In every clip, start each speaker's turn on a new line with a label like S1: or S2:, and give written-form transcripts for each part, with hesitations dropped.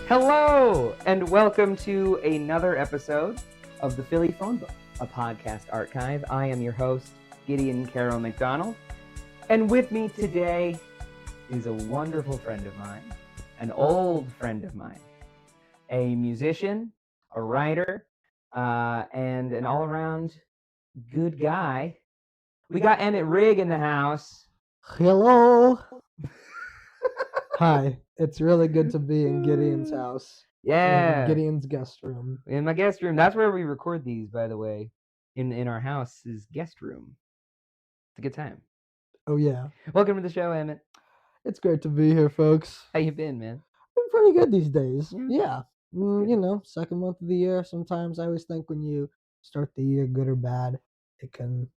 S1: Hello, and welcome to another episode of the Philly Phone Book, a podcast archive. I am your host, Gideon Caro McDonald, and with me today is a wonderful friend of mine, an old friend of mine, a musician, a writer, and an all-around good guy. We got Emmet Rigg in the house.
S2: Hello. Hi. It's really good to be in Gideon's house.
S1: Yeah.
S2: In Gideon's guest room.
S1: In my guest room. That's where we record these, by the way. In our house's guest room. It's a good time.
S2: Oh, yeah.
S1: Welcome to the show, Emmet.
S2: It's great to be here, folks.
S1: How you been, man?
S2: Been pretty good these days.
S1: Yeah.
S2: You know, second month of the year. Sometimes I always think when you start the year, good or bad, it can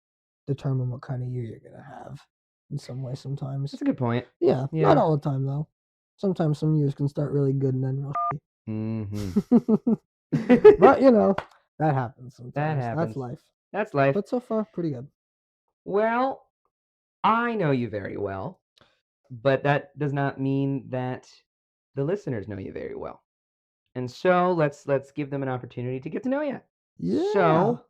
S2: determine what kind of year you're going to have in some way sometimes.
S1: That's a good point.
S2: Yeah. Not all the time, though. Sometimes some years can start really good and then real
S1: Mm-hmm.
S2: But, you know, that happens sometimes.
S1: That happens.
S2: That's life.
S1: That's life.
S2: But so far, pretty good.
S1: Well, I know you very well, but that does not mean that the listeners know you very well. And so let's give them an opportunity to get to know you.
S2: Yeah.
S1: So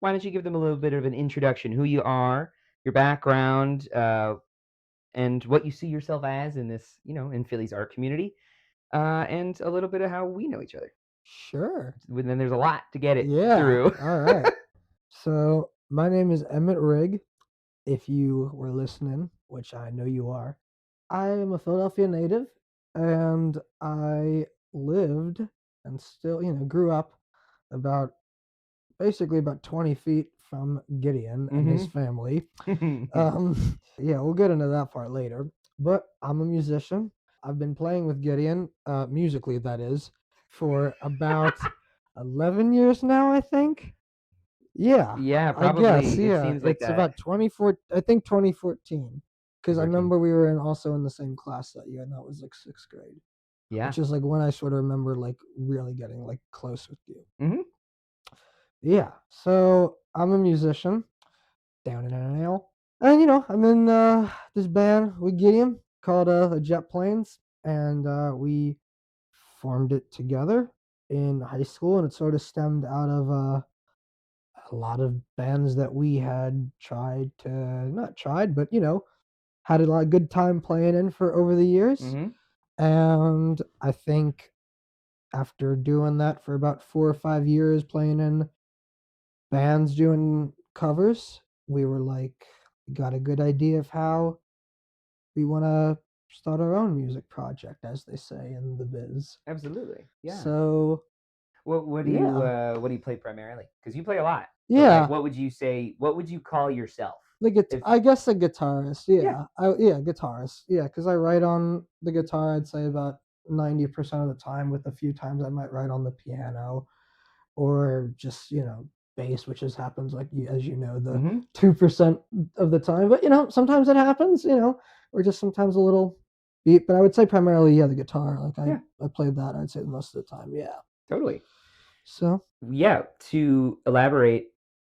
S1: why don't you give them a little bit of an introduction, who you are, your background, and what you see yourself as in this, in Philly's art community, and a little bit of how we know each other.
S2: Sure.
S1: Then there's a lot to get it
S2: Yeah.
S1: through.
S2: All right. So my name is Emmet Rigg. If you were listening, which I know you are, I am a Philadelphia native, and I lived and still, grew up basically about 20 feet from Gideon and his family. Yeah, we'll get into that part later. But I'm a musician. I've been playing with Gideon, musically that is, for about 11 years now, I think. Yeah.
S1: Yeah, probably.
S2: I guess, yeah.
S1: It seems like
S2: it's
S1: that.
S2: about 2014. Because I
S1: Working.
S2: remember we were also in the same class that year, and that was like 6th grade.
S1: Yeah.
S2: Which is like when I sort of remember like really getting like close with you.
S1: Mm-hmm.
S2: Yeah. So I'm a musician. Down in an ale. And I'm in this band with Gideon called the Jet Planes, and we formed it together in high school, and it sort of stemmed out of a lot of bands that we had had a lot of good time playing in for over the years.
S1: Mm-hmm.
S2: And I think after doing that for about 4 or 5 years, playing in bands doing covers, we were like, got a good idea of how we want to start our own music project, as they say in the biz.
S1: Absolutely. Yeah.
S2: So
S1: what do you play primarily? Because you play a lot.
S2: Yeah.
S1: Like, what would you say? What would you call yourself?
S2: I guess a guitarist. Yeah. Guitarist. Yeah, because I write on the guitar. I'd say about 90% of the time. With a few times I might write on the piano, or just bass, which just happens like as you know the 2% of the time. But sometimes it happens. Or just sometimes a little beat. But I would say primarily the guitar. Like I played that. I'd say most of the time. Yeah.
S1: Totally.
S2: So
S1: yeah, to elaborate,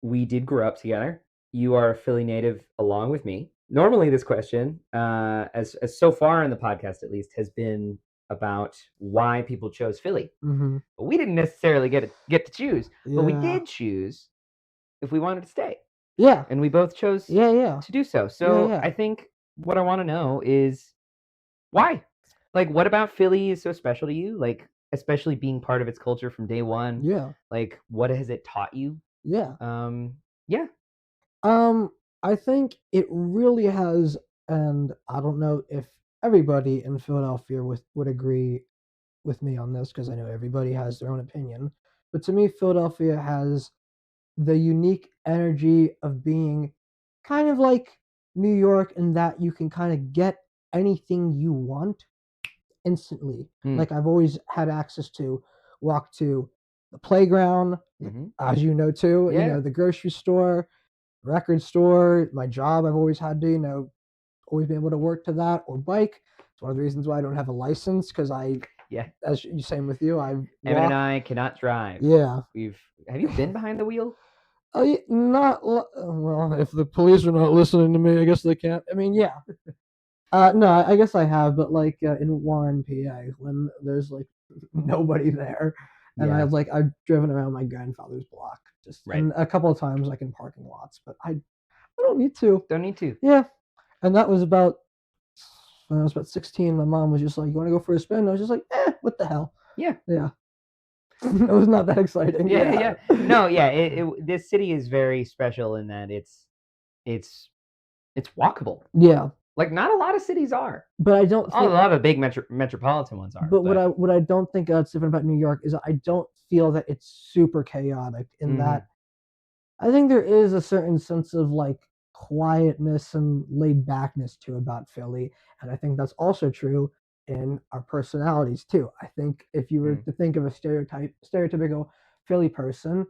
S1: we did grow up together. You are a Philly native along with me. Normally this question, as so far in the podcast at least, has been about why people chose Philly.
S2: Mm-hmm.
S1: But we didn't necessarily get to choose. But we did choose if we wanted to stay.
S2: Yeah.
S1: And we both chose to do so. So I think what I want to know is why? Like, what about Philly is so special to you? Like, especially being part of its culture from day one.
S2: Yeah.
S1: Like, what has it taught you?
S2: Yeah.
S1: Yeah.
S2: I think it really has, and I don't know if everybody in Philadelphia would agree with me on this, because I know everybody has their own opinion. But to me, Philadelphia has the unique energy of being kind of like New York, in that you can kind of get anything you want instantly. Like I've always had access to walk to the playground, as you know too, the grocery store, record store, my job. I've always had to, always been able to work to that, or bike. It's one of the reasons why I don't have a license, because as you same with you,
S1: Emmet and I cannot drive.
S2: Yeah.
S1: Have you been behind the wheel?
S2: Well, if the police are not listening to me, I guess they can't. I mean, yeah. No, I guess I have, but like in Warren, PA, when there's like nobody there, and
S1: Yeah.
S2: I've driven around my grandfather's block
S1: Right.
S2: and a couple of times like in parking lots, but I don't need to.
S1: Don't need to.
S2: Yeah, and that was about when I was about 16. My mom was just like, "You want to go for a spin?" I was just like, what the hell?
S1: Yeah.
S2: Yeah, it was not that exciting.
S1: Yeah. No, yeah. This city is very special in that it's walkable.
S2: Yeah,
S1: Like not a lot of cities are.
S2: but I don't
S1: A
S2: think.
S1: lot of big metropolitan ones are.
S2: But what I don't think that's different about New York is I don't feel that it's super chaotic in that I think there is a certain sense of like quietness and laid backness to about Philly, and I think that's also true in our personalities too. I think if you were to think of a stereotypical Philly person,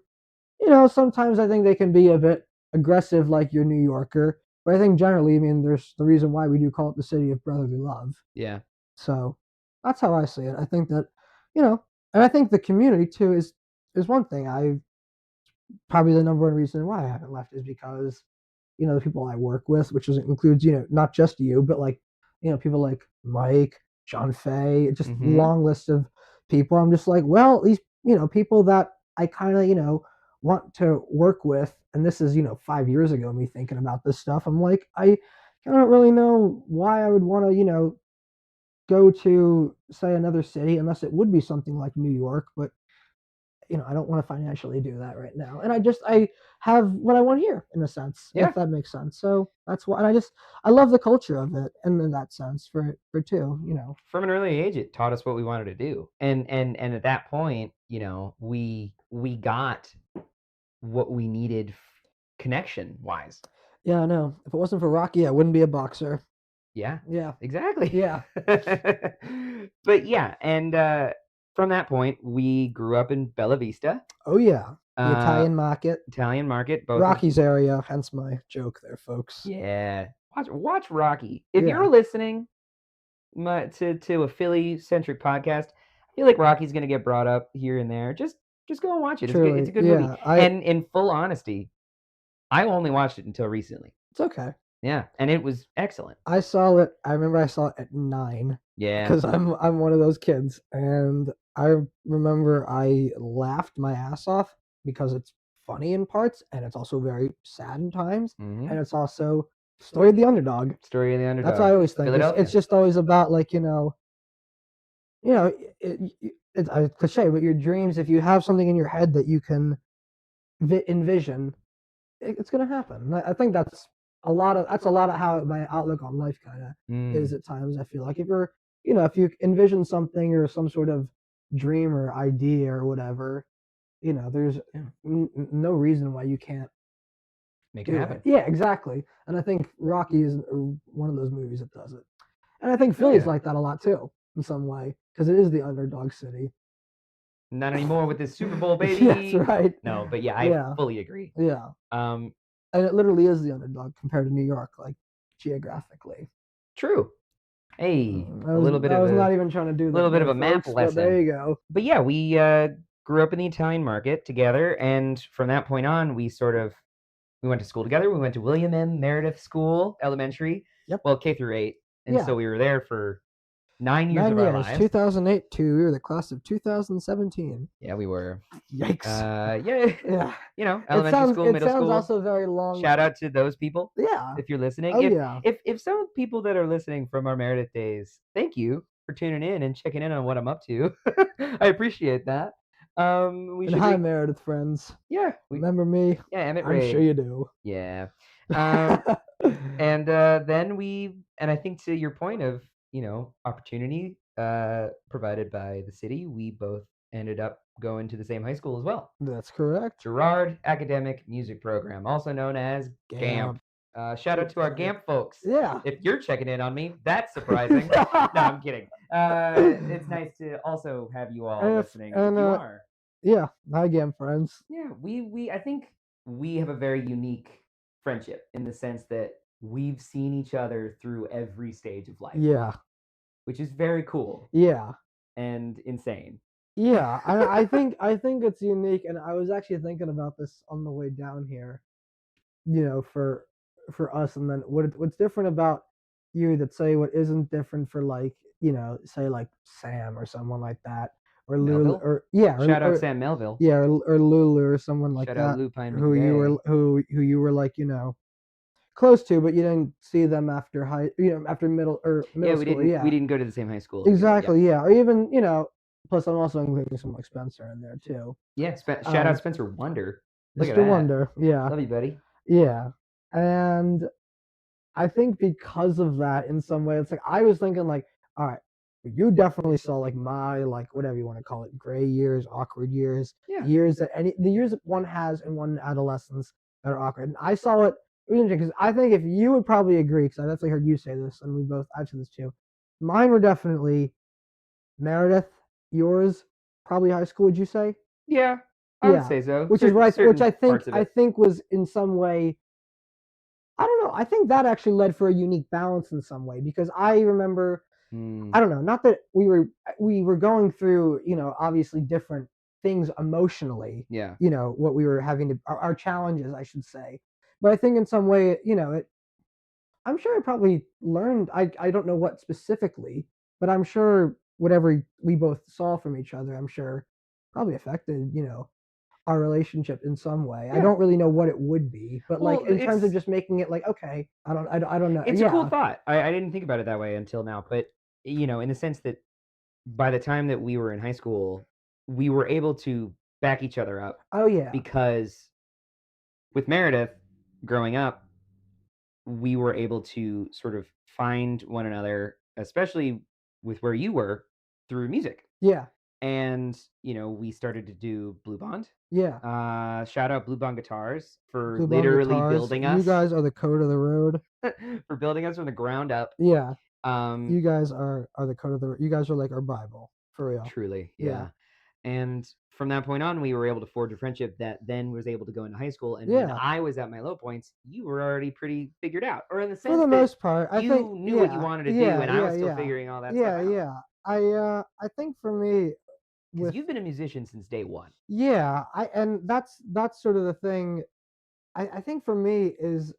S2: sometimes I think they can be a bit aggressive like your New Yorker, but I think generally, I mean, there's the reason why we do call it the city of brotherly love.
S1: Yeah.
S2: So that's how I see it. I think that, and I think the community too is one thing. I probably the number one reason why I haven't left is because, the people I work with, which includes, not just you, but like, people like Mike, John Fay, just long list of people. I'm just like, well, these, people that I kind of, want to work with, and this is, 5 years ago, me thinking about this stuff. I'm like, I don't really know why I would want to, go to say another city unless it would be something like New York, but I don't want to financially do that right now. And I have what I want here in a sense, if that makes sense. So that's why, and I love the culture of it, and in that sense for two,
S1: From an early age, it taught us what we wanted to do, and at that point, we got what we needed connection wise.
S2: Yeah, I know. If it wasn't for Rocky, I wouldn't be a boxer.
S1: Yeah.
S2: Yeah.
S1: Exactly.
S2: Yeah.
S1: But yeah, and from that point, we grew up in Bella Vista.
S2: Oh yeah. The Italian market.
S1: Both
S2: Rocky's area, hence my joke there, folks.
S1: Yeah. Watch Rocky. If you're listening to a Philly centric podcast, I feel like Rocky's gonna get brought up here and there. Just go and watch it. It's a good movie. And in full honesty, I only watched it until recently.
S2: It's okay.
S1: Yeah, and it was excellent.
S2: I remember I saw it at 9.
S1: Yeah.
S2: Because I'm one of those kids, and I remember I laughed my ass off because it's funny in parts, and it's also very sad in times, and it's also story of the underdog.
S1: Story of the underdog.
S2: That's what I always think. It's just always about like it's a cliche, but your dreams. If you have something in your head that you can envision, it's gonna happen. I think that's a lot of how my outlook on life kind of is at times. I feel like if you're if you envision something or some sort of dream or idea or whatever, there's no reason why you can't
S1: make it happen.
S2: Yeah, exactly. And I think Rocky is one of those movies that does it. And I think Philly's like that a lot too, in some way, because it is the underdog city.
S1: Not anymore with this Super Bowl, baby.
S2: That's right.
S1: No, but yeah, I fully agree.
S2: Yeah. And it literally is the underdog compared to New York, like geographically.
S1: True. Hey,
S2: I was not even trying to do that.
S1: A little bit of a map lesson.
S2: There you go.
S1: But yeah, we grew up in the Italian market together, and from that point on, we went to school together. We went to William M. Meredith School, elementary.
S2: Yep.
S1: Well, K through 8, and so we were there for 9 years of our lives.
S2: 2008 to we were the class of 2017.
S1: Yeah, we were.
S2: Yikes.
S1: Yeah. Elementary school, middle school.
S2: It sounds also very long.
S1: Shout out to those people.
S2: Yeah.
S1: If you're listening.
S2: Oh,
S1: If some people that are listening from our Meredith days, thank you for tuning in and checking in on what I'm up to. I appreciate that.
S2: Hi, Meredith friends.
S1: Yeah.
S2: Remember me?
S1: Yeah, Emmet Rigg.
S2: I'm sure you do.
S1: Yeah. And then and I think to your point of, opportunity provided by the city, we both ended up going to the same high school as well.
S2: That's correct.
S1: Girard Academic Music Program, also known as GAMP. Shout out to our GAMP folks.
S2: Yeah.
S1: If you're checking in on me, that's surprising. No, I'm kidding. It's nice to also have you all listening. If you are.
S2: Yeah. Hi, GAMP friends.
S1: Yeah, I think we have a very unique friendship in the sense that we've seen each other through every stage of life.
S2: Yeah.
S1: Which is very cool.
S2: Yeah.
S1: And insane.
S2: Yeah, I think it's unique, and I was actually thinking about this on the way down here. For us, and then what's different about you that say what isn't different for like say like Sam or someone like that, or Lulu,
S1: Melville?
S2: or yeah,
S1: Shout out Sam Melville.
S2: yeah, or Lulu or someone like
S1: Shout out
S2: that,
S1: Lupine
S2: who you were
S1: McVeigh.
S2: like close to, but you didn't see them after after
S1: Yeah,
S2: middle
S1: we
S2: school.
S1: didn't we
S2: Yeah,
S1: didn't go to the same high school together. Yep.
S2: exactly. Yeah, or even plus I'm also including someone like Spencer in there too.
S1: Yeah, shout out Spencer Wonder. Look at
S2: Mr.
S1: that.
S2: Wonder. Yeah,
S1: Love you, buddy.
S2: yeah, and I think because of that, in some way, it's like I was thinking like, all right, you definitely saw like my like whatever you want to call it, gray years, awkward years,
S1: Yeah.
S2: the years that one has in one adolescence that are awkward. And I saw it because I think if you would probably agree, because I definitely heard you say this, and I've said this too. Mine were definitely Meredith. Yours probably high school. Would you say?
S1: Yeah, I would
S2: Yeah,
S1: say so.
S2: which is what which
S1: Certain
S2: I think
S1: parts of it.
S2: was in some way, I don't know. I think that actually led for a unique balance in some way, because I remember, I don't know, not that we were going through, obviously different things emotionally,
S1: Yeah.
S2: what we were having to our challenges, I should say. But I think in some way, I'm sure I probably learned, I don't know what specifically, but I'm sure whatever we both saw from each other, I'm sure probably affected, our relationship in some way. I
S1: Yeah.
S2: don't really know what it would be, but like
S1: Well,
S2: in terms of just making it like, okay, I don't know.
S1: it's a
S2: Yeah.
S1: cool thought. I didn't think about it that way until now, but in the sense that by the time that we were in high school, we were able to back each other up
S2: Oh yeah.
S1: because with Meredith growing up, we were able to sort of find one another, especially with where you were, through music.
S2: Yeah.
S1: And we started to do Blue Bond.
S2: Yeah.
S1: Shout out Blue Bond Guitars for
S2: Blue Bond
S1: literally
S2: guitars.
S1: building
S2: You
S1: us,
S2: guys are the code of the road.
S1: for building us from the ground up.
S2: Yeah.
S1: Um,
S2: You guys are the code of the road. You guys are like our Bible, for real.
S1: truly,
S2: Yeah.
S1: yeah. And from that point on, we were able to forge a friendship that then was able to go into high school. And when
S2: Yeah.
S1: I was at my low points, you were already pretty figured out, or in the
S2: For
S1: sense
S2: the
S1: that
S2: most part, I
S1: you
S2: think
S1: knew what you wanted to do, and I was still
S2: yeah.
S1: figuring all that stuff
S2: Yeah,
S1: out.
S2: yeah. I think for me,
S1: Because you've been a musician since day one.
S2: yeah, and that's sort of the thing. I think for me is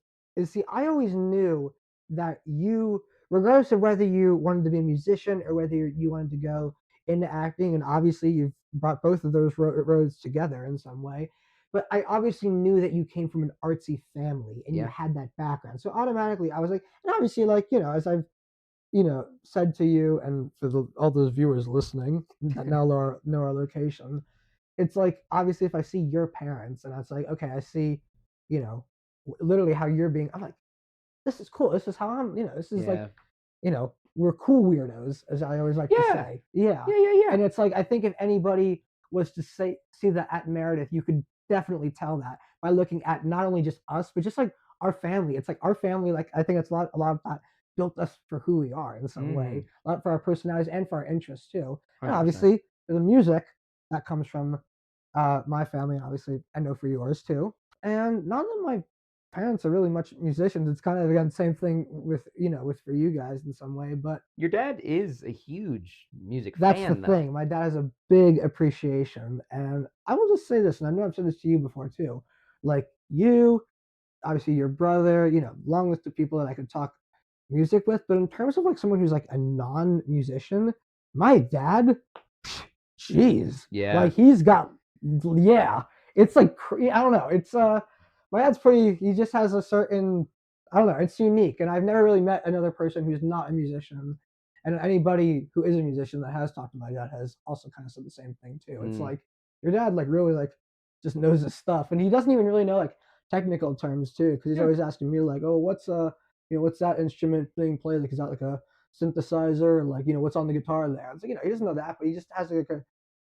S2: see, I always knew that you, regardless of whether you wanted to be a musician or whether you wanted to go into acting, and obviously you've brought both of those roads together in some way. But I obviously knew that you came from an artsy family and you
S1: Yeah.
S2: had that background. So automatically I was like, and obviously, like, as I've said to you, and for all those viewers listening that now know our location, it's like obviously if I see your parents and it's like, okay, I see, literally how you're being, I'm like, this is cool. This is how I'm, this is like, we're cool weirdos, as I always like to say. Yeah.
S1: Yeah.
S2: And it's like, I think if anybody was to see that at Meredith, you could definitely tell that by looking at not only just us, but just like our family. It's like our family, like I think it's a lot of that built us for who we are in some way, a lot for our personalities and for our interests too. And
S1: 100%.
S2: obviously the music that comes from my family, and obviously I know for yours too. And none of my parents are really much musicians. It's kind of again same thing with with for you guys in some way, but
S1: Your dad is a huge music
S2: that's
S1: fan,
S2: the thing. My dad has a big appreciation, and I will just say this, and I know I've said this to you before too. Like you, obviously your brother, long list of people that I could talk music with, but in terms of like someone who's like a non-musician, my dad, jeez,
S1: Yeah.
S2: like he's got, yeah, it's like I don't know, it's my dad's pretty. He just has a certain, I don't know, it's unique, and I've never really met another person who's not a musician, and anybody who is a musician that has talked to my dad has also kind of said the same thing too. It's like your dad like really like just knows his stuff, and he doesn't even really know like technical terms too, because he's always asking me like, oh, what's what's that instrument being played, like is that like a synthesizer, and like what's on the guitar there. It's like he doesn't know that, but he just has like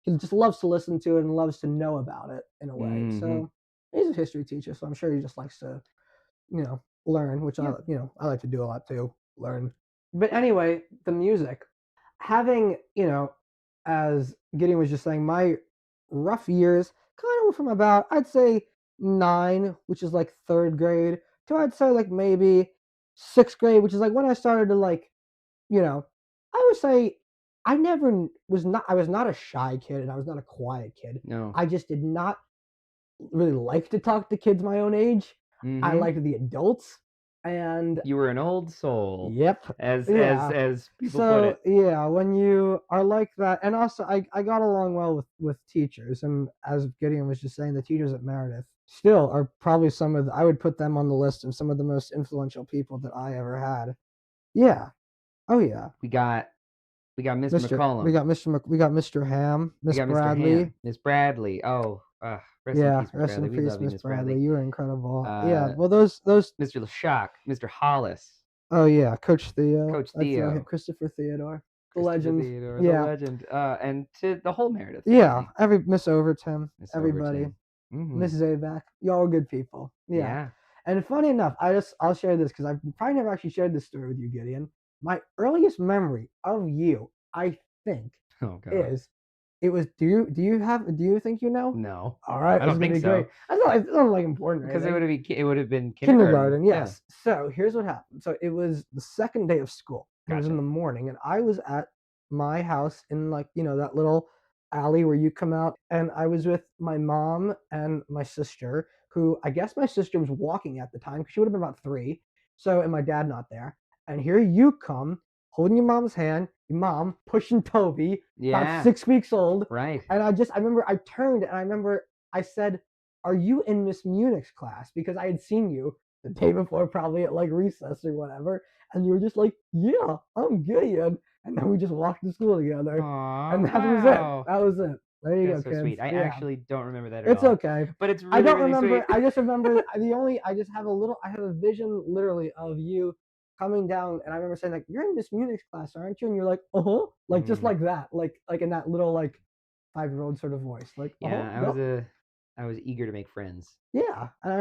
S2: he just loves to listen to it and loves to know about it in a way. So he's a history teacher, so I'm sure he just likes to learn, which I like to do a lot too, learn. But anyway, the music, having as Gideon was just saying, my rough years kind of were from about, I'd say 9, which is like 3rd grade, to I'd say like maybe 6th grade, which is like when I started to like I would say I never was not. I was not a shy kid, and I was not a quiet kid.
S1: No.
S2: I just did not really like to talk to kids my own age. I
S1: Mm-hmm.
S2: liked the adults, and
S1: You were an old soul,
S2: yep,
S1: as
S2: yeah.
S1: people put
S2: So
S1: it.
S2: yeah, when you are like that, and also I got along well with teachers, and as Gideon was just saying, the teachers at Meredith still are probably some of the, I would put them on the list of some of the most influential people that I ever had. Yeah. Oh yeah.
S1: We got Mr.
S2: Mr.
S1: McCollum.
S2: We got Mr. Ham,
S1: We
S2: Miss
S1: got Mr.
S2: Bradley.
S1: Ham, Miss Bradley. Oh, rest in
S2: Yeah,
S1: peace, Miss
S2: rest
S1: Bradley.
S2: in
S1: We
S2: peace,
S1: love you,
S2: Miss
S1: Miss
S2: Bradley.
S1: Bradley.
S2: You were incredible. Yeah. Well, those.
S1: Mr. LeShock, Mr. Hollis,
S2: Oh yeah, Coach Theo.
S1: Coach
S2: That's
S1: Theo,
S2: Christopher Theodore, the
S1: Christopher
S2: legend.
S1: Theodore,
S2: Yeah.
S1: the legend, and to the whole Meredith
S2: Yeah,
S1: family.
S2: Miss Overton,
S1: Miss
S2: everybody,
S1: Overton. Mm-hmm.
S2: Miss Zabak, y'all are good people. Yeah.
S1: Yeah.
S2: And funny enough, I'll share this because I've probably never actually shared this story with you, Gideon. My earliest memory of you, I think,
S1: Oh God.
S2: is it was. Do you think you know?
S1: No.
S2: All right,
S1: I don't think so.
S2: Great. It's not like important
S1: Because
S2: right?
S1: it would have been
S2: Kindergarten, yes. Yeah. So here's what happened. So it was the second day of school. It was
S1: Gotcha.
S2: in the morning, and I was at my house in that little alley where you come out, and I was with my mom and my sister, who I guess my sister was walking at the time because she would have been about 3. So and my dad not there, and here you come holding your mom's hand, your mom pushing Toby, about 6 weeks old,
S1: right?
S2: And I remember I turned and I remember I said, "Are you in Miss Munich's class?" Because I had seen you the day before, probably at like recess or whatever, and you were just like, "Yeah, I'm Gideon," and then we just walked to school together, and that was it. That was it. There you
S1: That's
S2: go,
S1: so
S2: kids.
S1: sweet. I actually don't remember that at
S2: It's
S1: all.
S2: okay.
S1: But it's really,
S2: I don't
S1: really
S2: remember.
S1: sweet.
S2: I just remember I just have a vision literally of you coming down, and I remember saying like, "You're in Miss Munich's class, aren't you?" And you're like, "Uh-huh," like just like that, like in that little like 5-year-old sort of voice, like,
S1: Yeah, I was eager to make friends.
S2: Yeah, and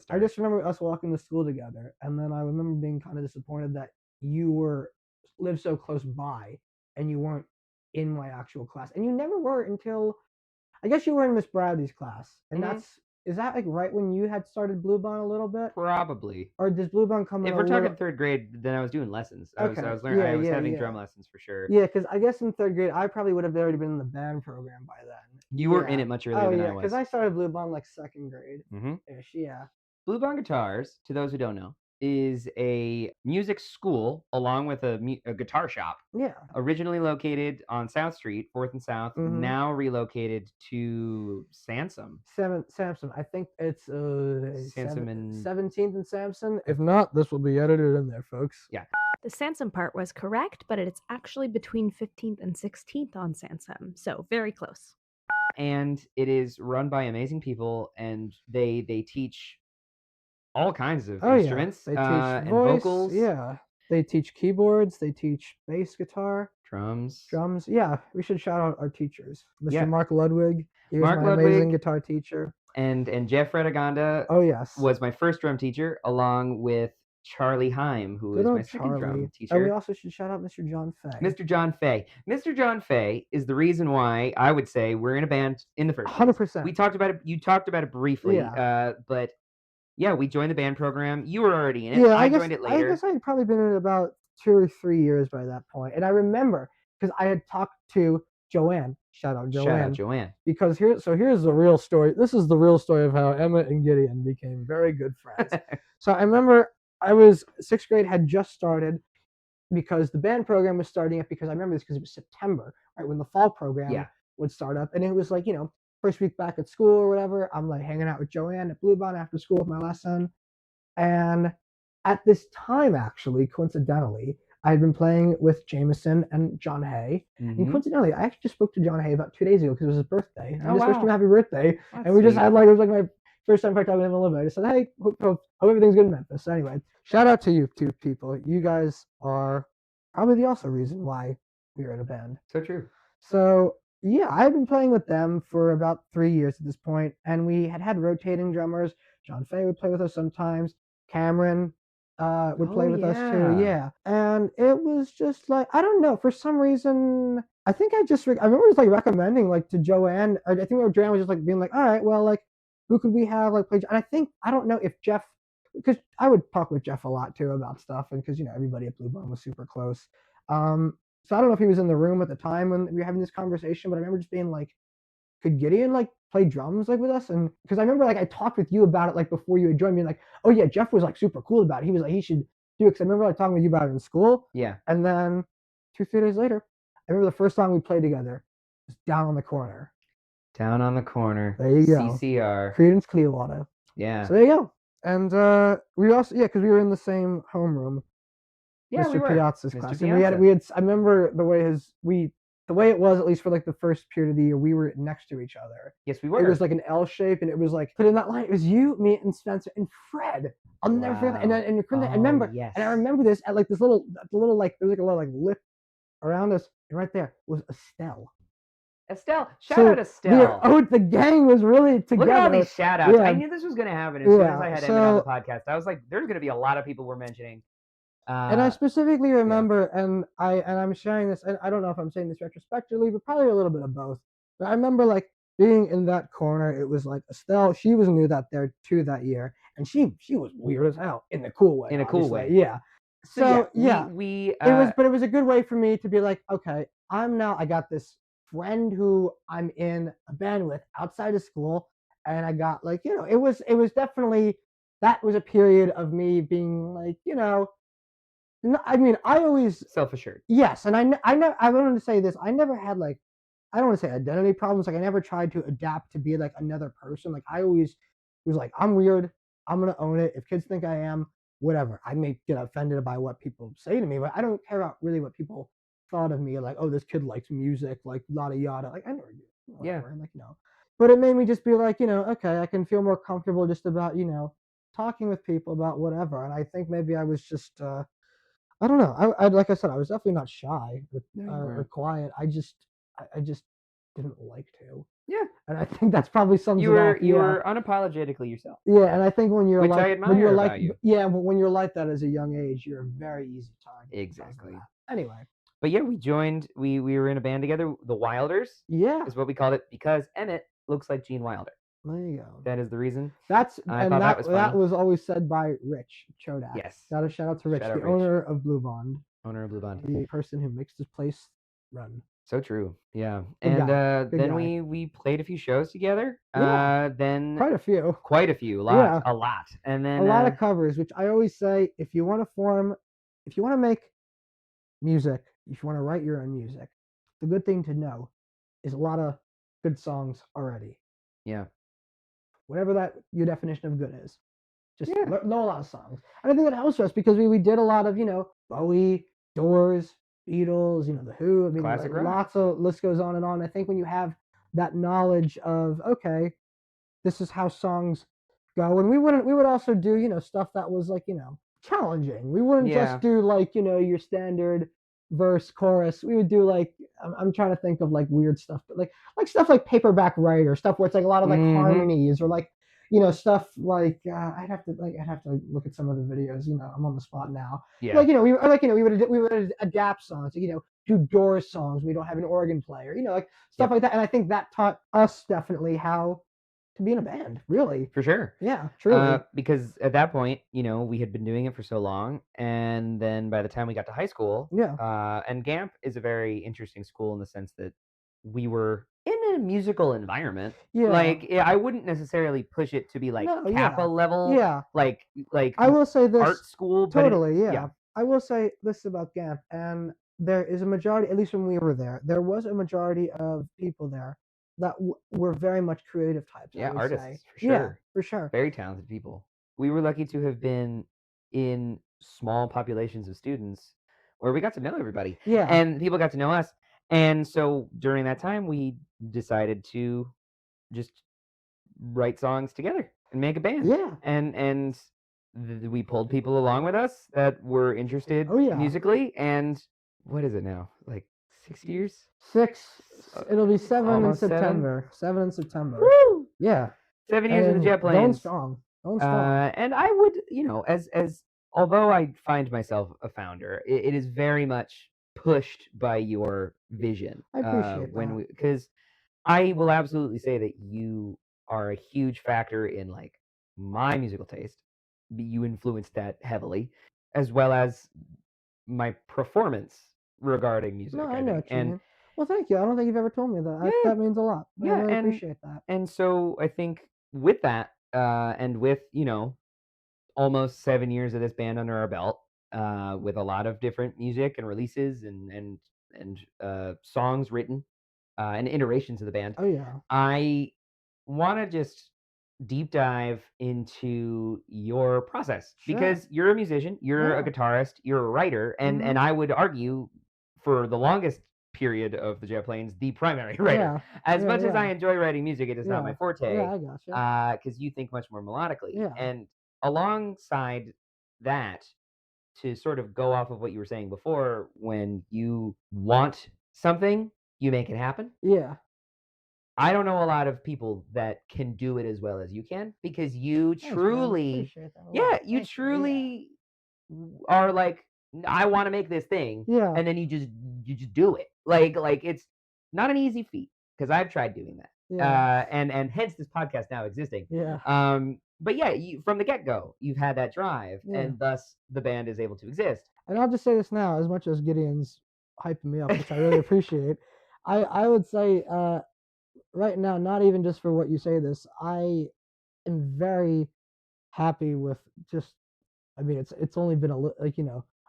S2: I just remember us walking to school together, and then I remember being kind of disappointed that you lived so close by, and you weren't in my actual class, and you never were until I guess you were in Miss Bradley's class, and is that like right when you had started Bluebon a little bit?
S1: Probably.
S2: Or does Bluebon come in
S1: If we're talking 3rd grade, then I was doing lessons. I was learning. I was having drum lessons for sure.
S2: Yeah, because I guess in 3rd grade, I probably would have already been in the band program by then.
S1: You were in it much earlier than I was.
S2: Because I started Bluebon like 2nd grade. Ish, yeah.
S1: Bluebon Guitars, to those who don't know, is a music school along with a guitar shop.
S2: Yeah.
S1: Originally located on South Street, 4th and South, now relocated to Sansom.
S2: Samson. I think it's
S1: Sansom and
S2: 17th and Samson. If not, this will be edited in there, folks.
S1: Yeah.
S3: The Sansom part was correct, but it's actually between 15th and 16th on Sansom, so very close.
S1: And it is run by amazing people, and they teach all kinds of instruments.
S2: They teach
S1: and
S2: voice,
S1: vocals.
S2: Yeah. They teach keyboards. They teach bass guitar.
S1: Drums.
S2: Yeah, we should shout out our teachers. Mr. Mark Ludwig. He was my amazing guitar teacher.
S1: And Jeff Redaganda.
S2: Oh, yes.
S1: Was my first drum teacher, along with Charlie Heim, who is my second drum teacher.
S2: And we also should shout out Mr. John Fay.
S1: Mr. John Fay. Mr. John Fay is the reason why I would say we're in a band in the first place.
S2: 100%.
S1: We talked about it. You talked about it briefly. Yeah. But yeah, we joined the band program. You were already in it. Yeah, I joined it later.
S2: I guess I had probably been in it about 2 or 3 years by that point. And I remember because I had talked to Joanne. Shout out Joanne. Because here's the real story. This is the real story of how Emmet and Gideon became very good friends. So I remember I was 6th grade, had just started because the band program was starting up because I remember this because it was September, right, when the fall program would start up. And it was like, first week back at school or whatever, I'm like hanging out with Joanne at Bluebon after school with my lesson. And at this time, actually, coincidentally, I had been playing with Jameson and John Hay. And coincidentally, I actually just spoke to John Hay about 2 days ago because it was his birthday. And I just wished him happy birthday. That's and we just had it was like my first time talking to him a little bit. I just said, hey, hope everything's good in Memphis. So anyway, shout out to you two people. You guys are probably the also reason why we were in a band.
S1: So true.
S2: So yeah, I had been playing with them for about 3 years at this point, and we had rotating drummers. John Fay would play with us sometimes. Cameron would play with us too. Yeah, and it was just like I don't know, for some reason. I think I remember just like recommending like to Joanne. I think Joanne was just like being like, all right, well, like who could we have like play? And I don't know if Jeff, because I would talk with Jeff a lot too about stuff, and because everybody at Bluebon was super close. So I don't know if he was in the room at the time when we were having this conversation, but I remember just being like, could Gideon like play drums like with us? And because I remember like I talked with you about it like before you had joined me, like, oh yeah, Jeff was like super cool about it. He was like, he should do it. Because I remember like talking with you about it in school.
S1: Yeah.
S2: And then 2-3 days later, I remember the first song we played together was Down on the Corner.
S1: Down on the Corner.
S2: There you go.
S1: CCR.
S2: Creedence Clearwater.
S1: Yeah.
S2: So there you go. And we also because we were in the same homeroom.
S1: Yeah,
S2: Mr.
S1: we were.
S2: Piazza's
S1: Mr.
S2: class.
S1: Piazza.
S2: And we had I remember the way it was, at least for like the first period of the year, we were next to each other.
S1: Yes, we were.
S2: It was like an L shape, and it was like, but in that line, it was you, me, and Spencer, and Fred. I'll never forget that. And I remember,
S1: yes.
S2: and I remember this at like this little like, there was like a little like lip around us, and right there was Estelle.
S1: Estelle. Shout out Estelle.
S2: The gang was really together.
S1: Look at all these shout outs.
S2: Yeah.
S1: I knew this was going to happen as soon as I had Emmet on the podcast. I was like, there's going to be a lot of people we're mentioning.
S2: And I specifically remember, and I'm sharing this, and I don't know if I'm saying this retrospectively, but probably a little bit of both. But I remember like being in that corner. It was like Estelle. She was new there too that year, and she was weird as hell in a cool way.
S1: In a cool way,
S2: yeah. So yeah,
S1: we
S2: it was a good way for me to be like, okay, I got this friend who I'm in a band with outside of school, and I got like, it was definitely, that was a period of me being like, I mean, I always
S1: self-assured.
S2: Yes, and I wanted to say this. I never had like, I don't want to say identity problems. Like I never tried to adapt to be like another person. Like I always was like, I'm weird. I'm gonna own it. If kids think I am, whatever. I may get offended by what people say to me, but I don't care about really what people thought of me. Like, oh, this kid likes music, like yada yada. Like I never do. Whatever.
S1: Yeah.
S2: Like But it made me just be like, okay, I can feel more comfortable just about talking with people about whatever. And I think maybe I was just. I don't know. I like I said, I was definitely not shy or quiet. I just didn't like to.
S1: Yeah,
S2: and I think that's probably something.
S1: You were unapologetically yourself.
S2: Yeah, and I think when you're
S1: which
S2: like,
S1: I admire about you.
S2: Yeah, but when you're like that as a young age, you're a very easy target.
S1: Exactly.
S2: Anyway.
S1: But yeah, we joined. We were in a band together. The Wilders.
S2: Yeah.
S1: Is what we called it because Emmet looks like Gene Wilder.
S2: There you go.
S1: That is the reason.
S2: That was always said by Rich Chodak.
S1: Yes.
S2: Got a shout out to Rich, the owner of Blue Bond.
S1: Owner of Blue Bond.
S2: The person who makes this place run.
S1: So true. Yeah.
S2: Good
S1: and
S2: guy.
S1: then we played a few shows together.
S2: Yeah.
S1: Then
S2: quite a few.
S1: A lot. And then
S2: a lot of covers, which I always say, if you want to make music, if you want to write your own music, the good thing to know is a lot of good songs already.
S1: Yeah.
S2: Whatever that your definition of good is. Just know a lot of songs. And I think that helps us because we did a lot of, Bowie, Doors, Beatles, The Who. I mean,
S1: classic rock.
S2: Lots of list goes on and on. I think when you have that knowledge of, okay, this is how songs go. And we would also do, stuff that was like, challenging. We wouldn't just do like, your standard verse chorus. We would do like, I'm trying to think of like weird stuff, but like stuff like Paperback Writer, stuff where it's like a lot of like harmonies or like, stuff like I'd have to look at some of the videos. I'm on the spot now.
S1: Yeah.
S2: Like we would adapt songs. Like, do Doors songs. We don't have an organ player. Like stuff like that. And I think that taught us definitely how to be in a band. Really.
S1: For sure.
S2: Yeah. Truly.
S1: Because at that point, we had been doing it for so long, and then by the time we got to high school, and GAMP is a very interesting school in the sense that we were in a musical environment.
S2: Yeah.
S1: Like I wouldn't necessarily push it to be like Kappa level.
S2: Yeah.
S1: Like
S2: I will say this
S1: art school.
S2: Totally. Yeah. I will say this about GAMP, and there is a majority, at least when we were there was a majority of people there that were very much creative types.
S1: Yeah, artists,
S2: say.
S1: for sure.
S2: Yeah, for sure.
S1: Very talented people. We were lucky to have been in small populations of students where we got to know everybody.
S2: Yeah.
S1: And people got to know us. And so during that time, we decided to just write songs together and make a band.
S2: Yeah.
S1: And we pulled people along with us that were interested musically. And what is it now? Like 6 years?
S2: 6. It'll be 7 in September. 7 in September. Woo! Yeah.
S1: 7 years of the Jet Planes.
S2: Going strong.
S1: And I would, as although I find myself a founder, it is very much pushed by your vision.
S2: I appreciate that.
S1: Because I will absolutely say that you are a huge factor in like my musical taste. You influenced that heavily, as well as my performance. regarding music.
S2: No, I
S1: I
S2: know
S1: think.
S2: what you
S1: And
S2: mean. Well, thank you. I don't think you've ever told me that.
S1: Yeah.
S2: That means a lot. I
S1: Yeah,
S2: really
S1: and
S2: appreciate that.
S1: and so I think with that, and with almost 7 years of this band under our belt, with a lot of different music and releases and songs written, and iterations of the band,
S2: Oh yeah.
S1: I want to just deep dive into your process
S2: Sure.
S1: because you're a musician, you're a
S2: Yeah.
S1: guitarist, you're a writer, and I would argue for the longest period of the Jet Planes, the primary writer.
S2: Yeah.
S1: As much as I
S2: Yeah.
S1: enjoy writing music, it is not my
S2: Yeah.
S1: forte.
S2: Yeah, I gotcha.
S1: Because you think much more melodically.
S2: Yeah.
S1: And alongside that, to sort of go off of what you were saying before, when you want something, you make it happen.
S2: Yeah.
S1: I don't know a lot of people that can do it as well as you can because you
S2: Thanks, man.
S1: truly,
S2: Appreciate that a lot.
S1: yeah, you
S2: Thank
S1: truly are like, I want to make this thing,
S2: Yeah.
S1: and then you just do it. Like it's not an easy feat because I've tried doing that.
S2: Yeah.
S1: And hence this podcast now existing.
S2: Yeah.
S1: But yeah, from the get-go, you've had that drive,
S2: Yeah.
S1: and thus the band is able to exist.
S2: And I'll just say this now, as much as Gideon's hyping me up, which I really appreciate, I would say right now, not even just for what you say this, I am very happy with just, I mean, it's only been like,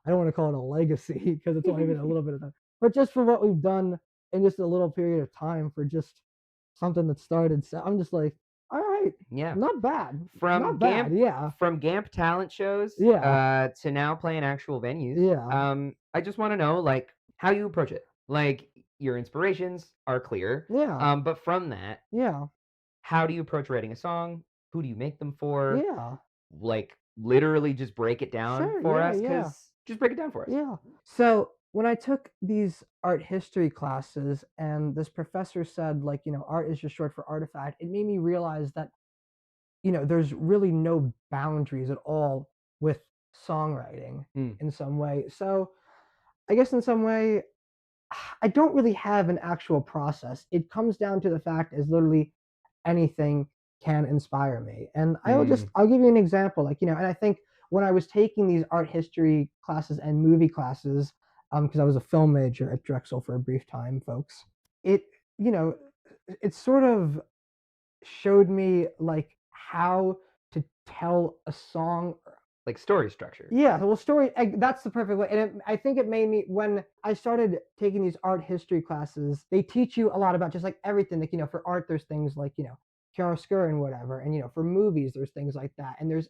S2: I don't want to call it a legacy because it's only been a little bit of time, but just for what we've done in just a little period of time for just something that started. So I'm just like, all right,
S1: Yeah.
S2: not bad.
S1: From
S2: Not
S1: Gamp,
S2: bad, yeah.
S1: From Gamp talent shows,
S2: Yeah.
S1: to now playing actual venues.
S2: Yeah.
S1: I just want to know like how you approach it. Like your inspirations are clear.
S2: Yeah.
S1: But from that,
S2: Yeah.
S1: how do you approach writing a song? Who do you make them for?
S2: Yeah.
S1: Like literally just break it down
S2: Sure,
S1: for
S2: yeah,
S1: us,
S2: yeah.
S1: because just break it down for us.
S2: Yeah. So when I took these art history classes and this professor said, like, art is just short for artifact, it made me realize that, there's really no boundaries at all with songwriting in some way. So I guess in some way, I don't really have an actual process. It comes down to the fact is literally anything can inspire me. And I'll give you an example, like, and I think when I was taking these art history classes and movie classes, because I was a film major at Drexel for a brief time, folks, it sort of showed me like how to tell a song.
S1: Like story structure.
S2: Yeah, well, that's the perfect way. And I think it made me, when I started taking these art history classes, they teach you a lot about just like everything. Like, for art, there's things like, chiaroscuro and whatever. And, for movies, there's things like that. And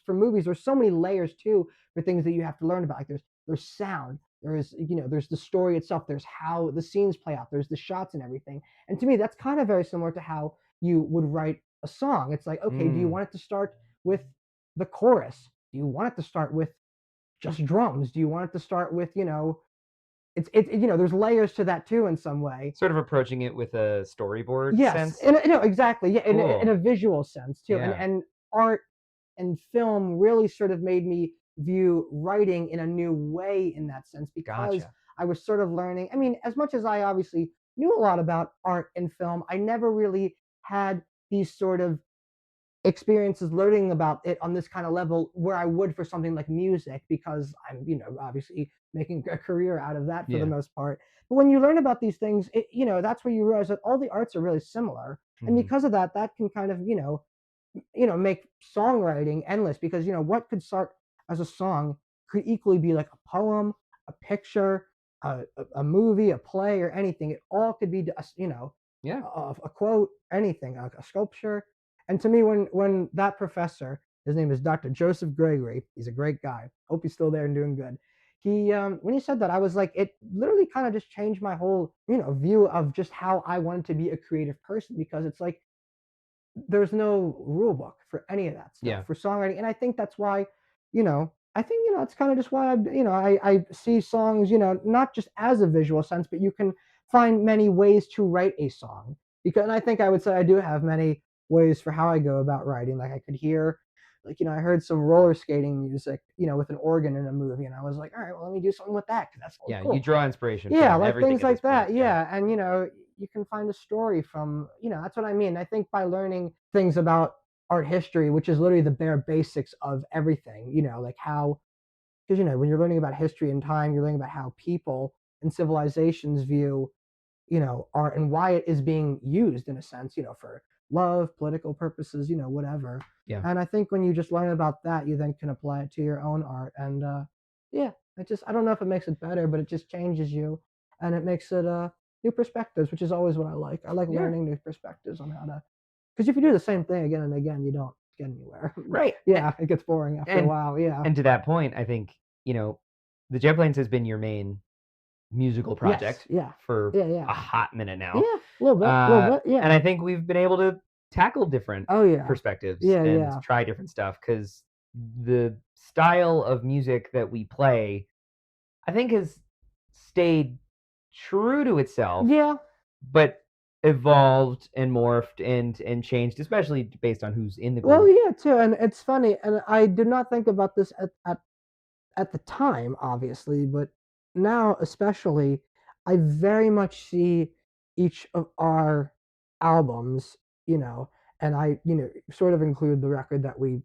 S2: for movies, there's so many layers too for things that you have to learn about. Like there's sound, there's the story itself, there's how the scenes play out, there's the shots and everything. And to me, that's kind of very similar to how you would write a song. It's like, okay, do you want it to start with the chorus? Do you want it to start with just drums? Do you want it to start with, there's layers to that too in some way.
S1: Sort of approaching it with a storyboard sense.
S2: Yes, exactly. Yeah,
S1: Cool.
S2: in a visual sense too.
S1: Yeah.
S2: And art and film really sort of made me view writing in a new way in that sense, because
S1: Gotcha.
S2: I was sort of learning. I mean, as much as I obviously knew a lot about art and film, I never really had these sort of experiences learning about it on this kind of level where I would for something like music, because I'm, obviously making a career out of that for the most part. But when you learn about these things, that's where you realize that all the arts are really similar. And because of that, that can kind of, make songwriting endless, because, what could start as a song could equally be like a poem, a picture, a movie, a play, or anything. It all could be, a quote, anything, a sculpture. And to me, when that professor, his name is Dr. Joseph Gregory, he's a great guy. Hope he's still there and doing good. He, when he said that, I was like, it literally kind of just changed my whole, view of just how I wanted to be a creative person, because it's like, there's no rule book for any of that stuff for songwriting. And I think that's why, it's kind of just why I see songs, not just as a visual sense, but you can find many ways to write a song. And I think I would say I do have many ways for how I go about writing. Like I could hear, like, I heard some roller skating music, with an organ in a movie, and I was like, all right, well, let me do something with that, because that's cool.
S1: You draw inspiration.
S2: Yeah,
S1: from
S2: like
S1: everything
S2: things like that.
S1: point.
S2: Yeah, and you can find a story from, that's what I mean. I think by learning things about art history, which is literally the bare basics of everything, like how, because when you're learning about history and time, you're learning about how people and civilizations view, art and why it is being used in a sense, for love, political purposes, whatever.
S1: Yeah.
S2: And I think when you just learn about that, you then can apply it to your own art. And yeah, I don't know if it makes it better, but it just changes you, and it makes it new perspectives, which is always what I like. I like learning new perspectives on how to, because if you do the same thing again and again, you don't get anywhere.
S1: Right.
S2: Yeah, it gets boring after a while. Yeah.
S1: And to that point, I think, the Jet Planes has been your main musical project for a hot minute now.
S2: Yeah, a little bit, yeah.
S1: And I think we've been able to tackle different perspectives and try different stuff, because the style of music that we play, I think, has stayed true to itself.
S2: Yeah.
S1: But evolved and morphed and changed, especially based on who's in the group.
S2: Well, yeah, too. And it's funny, and I did not think about this at the time, obviously, but now especially, I very much see each of our albums, and I, sort of include the record that we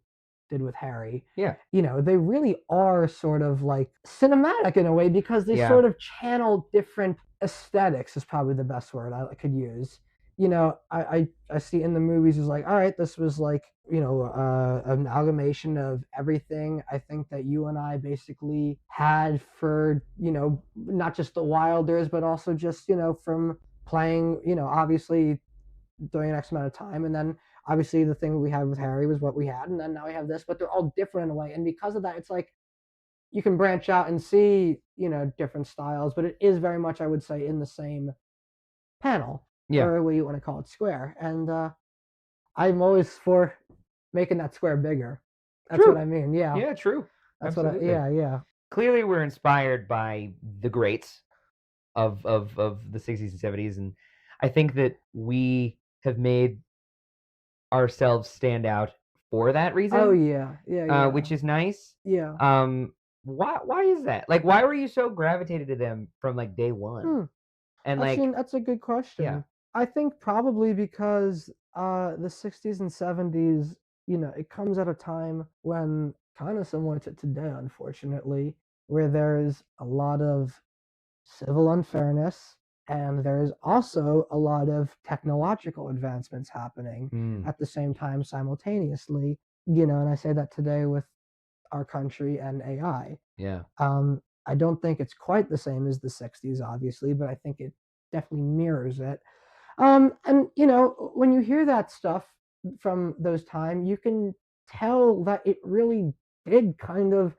S2: did with Harry.
S1: Yeah.
S2: They really are sort of like cinematic in a way, because they sort of channel different aesthetics, is probably the best word I could use. I see in the movies is like, all right, this was like, an amalgamation of everything I think that you and I basically had for, not just the Wilders, but also just, from playing, obviously during an X amount of time. And then obviously the thing we had with Harry was what we had. And then now we have this, but they're all different in a way. And because of that, it's like, you can branch out and see, different styles, but it is very much, I would say, in the same panel, or what you want to call it, square. And I'm always for making that square bigger. That's what I mean. Yeah.
S1: Yeah, true.
S2: That's
S1: Absolutely.
S2: yeah.
S1: Clearly we're inspired by the greats of the 60s and 70s, and I think that we have made ourselves stand out for that reason.
S2: Oh yeah.
S1: Which is nice.
S2: Yeah.
S1: Why is that? Like, why were you so gravitated to them from like day one? And
S2: actually, that's a good question.
S1: Yeah.
S2: I think probably because the 60s and 70s, it comes at a time when, kind of similar to today, unfortunately, where there's a lot of civil unfairness, and there's also a lot of technological advancements happening at the same time simultaneously. And I say that today with our country and AI.
S1: Yeah.
S2: I don't think it's quite the same as the 60s, obviously, but I think it definitely mirrors it. And when you hear that stuff from those times, you can tell that it really did kind of,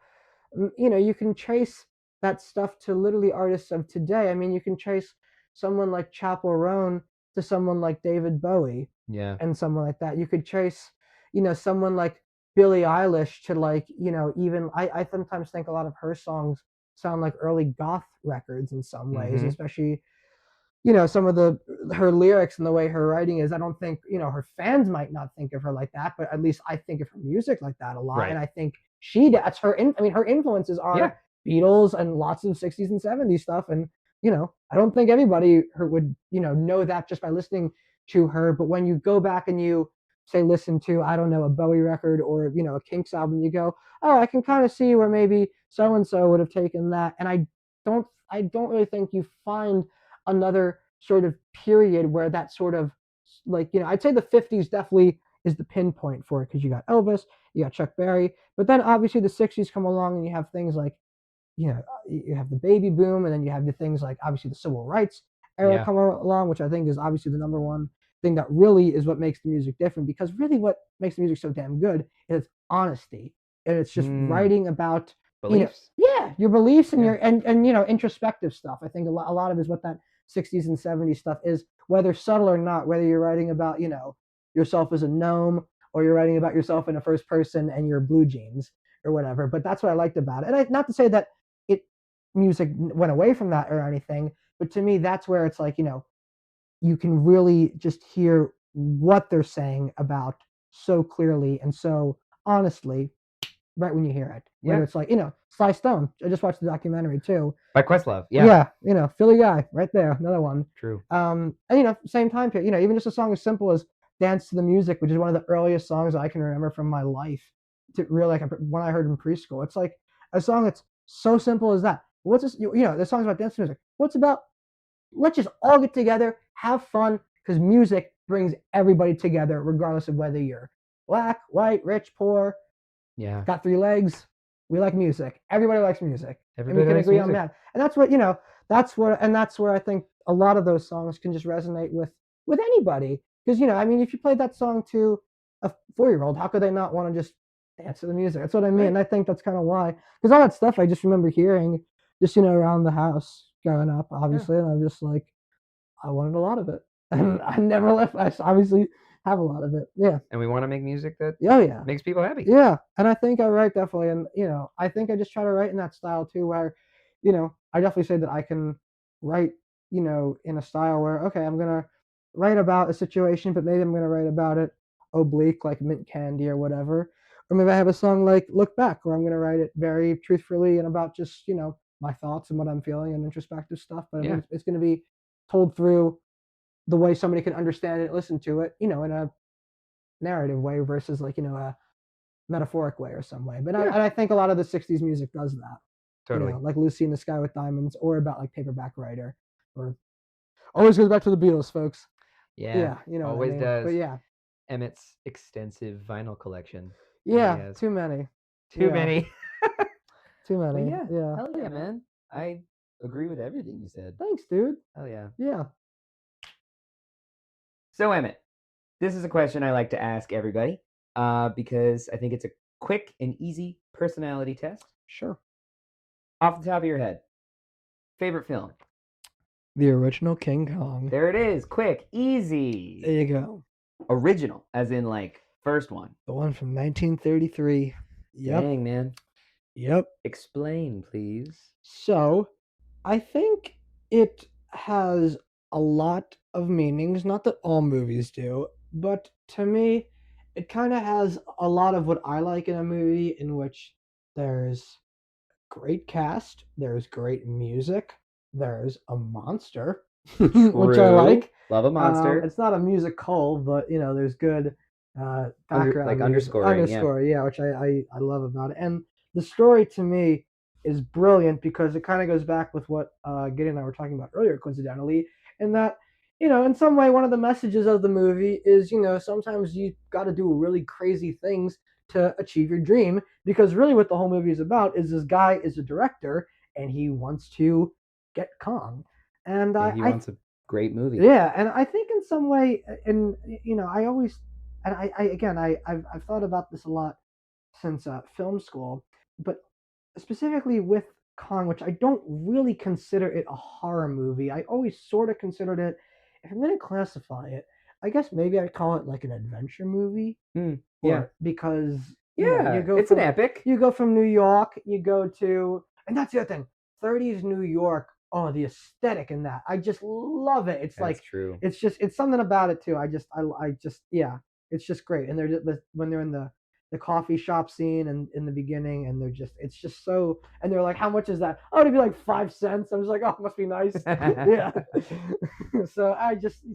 S2: you can trace that stuff to literally artists of today. I mean, you can trace someone like Chappell Roan to someone like David Bowie, and someone like that. You could trace, someone like Billie Eilish to, like, even I sometimes think a lot of her songs sound like early goth records in some ways, especially, some of her lyrics and the way her writing is. I don't think, her fans might not think of her like that, but at least I think of her music like that a lot.
S1: Right.
S2: And I think that's her, her influences are Beatles and lots of 60s and 70s stuff. And, I don't think everybody would, know that just by listening to her. But when you go back and you say, listen to, I don't know, a Bowie record or, a Kinks album, you go, oh, I can kind of see where maybe so-and-so would have taken that. And I don't really think you find another sort of period where that sort of, like, I'd say the 50s definitely is the pinpoint for it, because you got Elvis, you got Chuck Berry, but then obviously the 60s come along and you have things like, you have the baby boom, and then you have the things like obviously the civil rights era come along, which I think is obviously the number one thing that really is what makes the music different, because really what makes the music so damn good is honesty, and it's just writing about
S1: beliefs.
S2: Your beliefs and your and introspective stuff. I think a lot of it is what that 60s and 70s stuff is, whether subtle or not, whether you're writing about, yourself as a gnome, or you're writing about yourself in a first person and your blue jeans or whatever. But that's what I liked about it. And not to say that music went away from that or anything, but to me, that's where it's like, you can really just hear what they're saying about so clearly and so honestly right when you hear it. Whether it's like, Sly Stone. I just watched the documentary too.
S1: By Questlove. Yeah.
S2: Philly guy right there. Another one.
S1: True.
S2: And same time period, even just a song as simple as Dance to the Music, which is one of the earliest songs I can remember from my life, to really, like, when I heard in preschool. It's like a song that's so simple as that. What's this? The song's about dance music. let's just all get together, have fun, because music brings everybody together, regardless of whether you're black, white, rich, poor,
S1: Yeah.
S2: got 3 legs. We like music. Everybody likes music.
S1: Everybody
S2: and we can
S1: likes
S2: agree on
S1: music.
S2: that. And that's what, that's where I think a lot of those songs can just resonate with anybody. Because, I mean, if you played that song to a 4-year-old, how could they not want to just dance to the music? That's what I mean.
S1: Right.
S2: And I think that's kind of why. Because all that stuff I just remember hearing just, around the house growing up, obviously. And I'm just like, I wanted a lot of it. And I never left. I obviously have a lot of it. Yeah.
S1: And we want to make music that
S2: Oh, yeah.
S1: makes people happy.
S2: Yeah. And I think I write definitely. And, I think I just try to write in that style too, where, I definitely say that I can write, in a style where, okay, I'm going to write about a situation, but maybe I'm going to write about it oblique, like mint candy or whatever. Or maybe I have a song like Look Back, where I'm going to write it very truthfully and about just, my thoughts and what I'm feeling and introspective stuff. But I mean, it's going to be told through the way somebody can understand it, listen to it, in a narrative way versus like, a metaphoric way or some way. But I think a lot of the 60s music does that.
S1: Totally.
S2: Like Lucy in the Sky with Diamonds, or about like Paperback Writer, or always goes back to the Beatles, folks.
S1: Yeah. Always does.
S2: But yeah.
S1: Emmett's extensive vinyl collection.
S2: Yeah, too many.
S1: Too many.
S2: Too many.
S1: Yeah.
S2: Yeah.
S1: Hell yeah, man. I agree with everything you said.
S2: Thanks, dude.
S1: Hell yeah.
S2: Yeah.
S1: So, Emmett, this is a question I like to ask everybody because I think it's a quick and easy personality test.
S2: Sure.
S1: Off the top of your head, favorite film?
S2: The original King Kong.
S1: There it is. Quick, easy.
S2: There you go.
S1: Original, as in like first one.
S2: The one from 1933. Yep.
S1: Dang, man.
S2: Yep.
S1: Explain, please.
S2: So, I think it has a lot of meanings. Not that all movies do, but to me, it kind of has a lot of what I like in a movie, in which there's great cast, there's great music, there's a monster, which I like.
S1: Love a monster.
S2: It's not a musical, but there's good background,
S1: like underscoring,
S2: which I love about it. And the story to me is brilliant because it kind of goes back with what Gideon and I were talking about earlier, coincidentally, in that in some way one of the messages of the movie is sometimes you got to do really crazy things to achieve your dream, because really what the whole movie is about is this guy is a director and he wants to get Kong, and
S1: he wants a great movie.
S2: Yeah, and I think in some way, and I always, and I've thought about this a lot since film school, but specifically with Kong, which I don't really consider it a horror movie. I always sort of considered it, if I'm going to classify it, I guess maybe I'd call it like an adventure movie.
S1: Yeah,
S2: because
S1: it's an epic.
S2: You go from New York, you go to, and that's the other thing, 30s New York. Oh, the aesthetic in that, I just love it. It's
S1: That's true.
S2: It's something about it too. I just it's just great. And when they're in the coffee shop scene and in the beginning, and it's just so, and they're like, how much is that? Oh, it'd be like 5 cents. I was like, oh, it must be nice. Yeah. so I just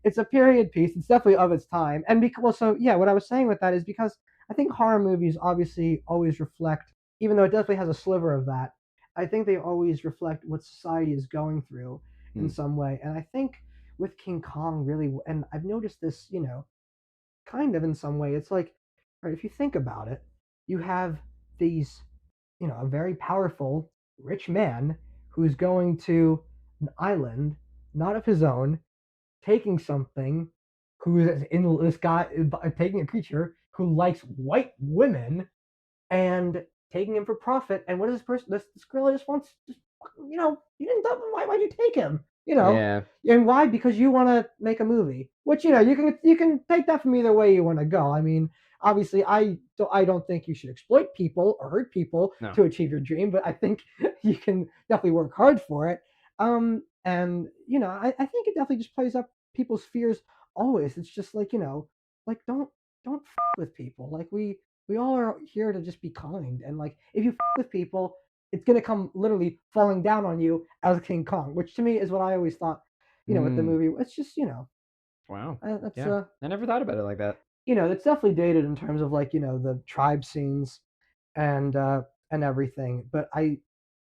S2: it's a period piece. It's definitely of its time. And what I was saying with that is because I think horror movies obviously always reflect, even though it definitely has a sliver of that, I think they always reflect what society is going through in some way. And I think with King Kong, really, and I've noticed this, kind of in some way, it's like, right, if you think about it, you have these, a very powerful, rich man who's going to an island, not of his own, taking something, taking a creature who likes white women and taking him for profit. And what is this gorilla just wants, you didn't dump him, why'd you take him?
S1: Yeah.
S2: And why? Because you want to make a movie, which you can take that from either way you want to go. I mean, obviously, I don't think you should exploit people or hurt people to achieve your dream, but I think you can definitely work hard for it. And I think it definitely just plays up people's fears always. It's just like like don't f with people. Like we all are here to just be kind, and like if you f with people, it's gonna come literally falling down on you as King Kong, which to me is what I always thought. With the movie, it's just
S1: Wow.
S2: That's
S1: I never thought about it like that.
S2: It's definitely dated in terms of like the tribe scenes and everything. But I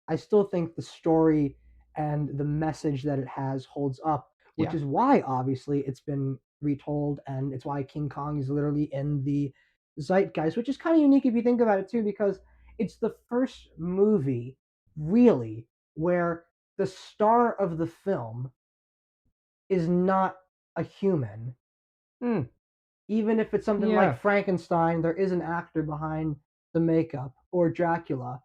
S2: I still think the story and the message that it has holds up, which is why obviously it's been retold, and it's why King Kong is literally in the zeitgeist, which is kind of unique if you think about it too, because it's the first movie really where the star of the film is not a human.
S1: Hmm.
S2: Even if it's something
S1: Yeah.
S2: like Frankenstein, there is an actor behind the makeup, or Dracula.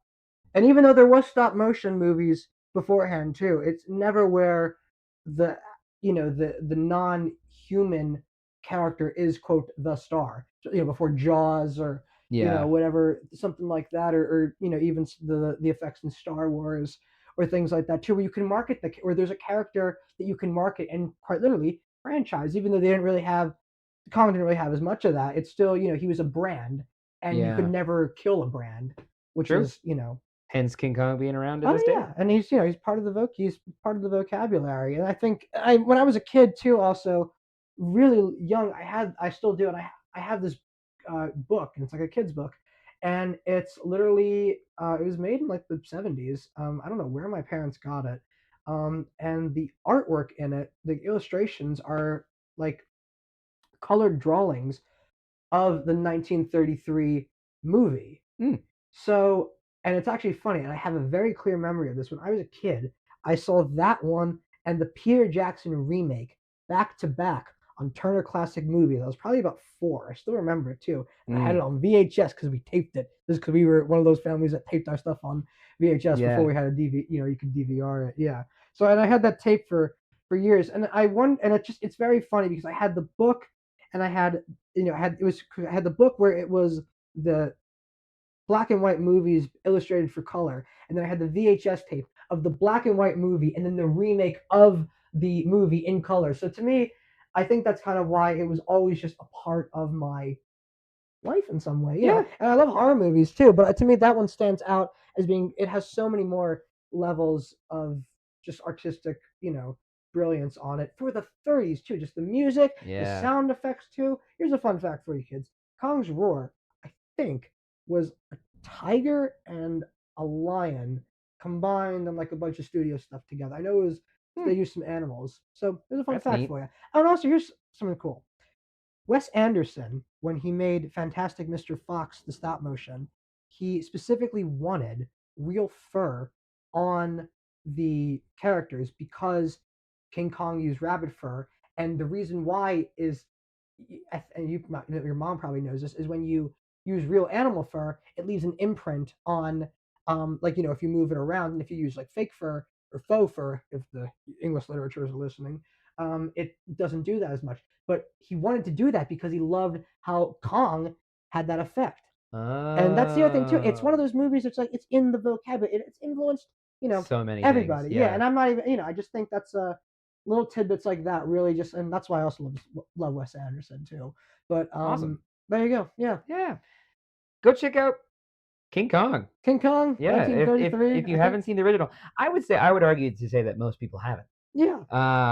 S2: And even though there was stop motion movies beforehand too, it's never where the the non-human character is quote the star. Before Jaws or
S1: Yeah.
S2: whatever, something like that, or even the effects in Star Wars or things like that too, where you can market or there's a character that you can market and quite literally franchise, even though they didn't really have Kong didn't really have as much of that. It's still, he was a brand, and you could
S1: Yeah.
S2: never kill a brand, which
S1: True.
S2: is,
S1: Hence King Kong being around to
S2: oh
S1: this day.
S2: yeah, and he's part of the he's part of the vocabulary, and I think when I was a kid too, also really young, I still do, and I have this book, and it's like a kid's book, and it's literally it was made in like the 70s. I don't know where my parents got it, and the artwork in it, the illustrations are like colored drawings of the 1933 movie.
S1: Mm.
S2: So, and it's actually funny, and I have a very clear memory of this. When I was a kid, I saw that one and the Peter Jackson remake back to back on Turner Classic Movies. I was probably about 4. I still remember it too. And I had it on VHS because we taped it. This is because we were one of those families that taped our stuff on VHS before we had a DVD. You could DVR it. Yeah. So, and I had that tape for years, and it's very funny because I had the book, and I had I had the book where it was the black and white movies illustrated for color, and then I had the VHS tape of the black and white movie, and then the remake of the movie in color. So to me, I think that's kind of why it was always just a part of my life in some way.
S1: Yeah.
S2: And I love horror movies too, but to me that one stands out as being, it has so many more levels of just artistic, brilliance on it for the 30s too. Just the music, the sound effects too. Here's a fun fact for you kids. Kong's roar, I think, was a tiger and a lion combined and like a bunch of studio stuff together. I know it was they used some animals. So there's a fun fact
S1: neat
S2: for you. And also here's something cool. Wes Anderson, when he made Fantastic Mr. Fox, the stop motion, he specifically wanted real fur on the characters because King Kong used rabbit fur, and the reason why is, and your mom probably knows this, is when you use real animal fur, it leaves an imprint on, if you move it around, and if you use like fake fur or faux fur, if the English literatures are listening, it doesn't do that as much. But he wanted to do that because he loved how Kong had that effect. And that's the other thing too. It's one of those movies that's like it's in the vocabulary. It's influenced,
S1: so many
S2: everybody.
S1: things.
S2: Yeah, and I'm not even, I just think that's little tidbits like that really just, and that's why I also love Wes Anderson too. But
S1: Awesome.
S2: There you go. Yeah.
S1: Go check out King Kong.
S2: King Kong.
S1: Yeah.
S2: 1933.
S1: If you haven't seen the original, I would argue to say that most people haven't.
S2: Yeah.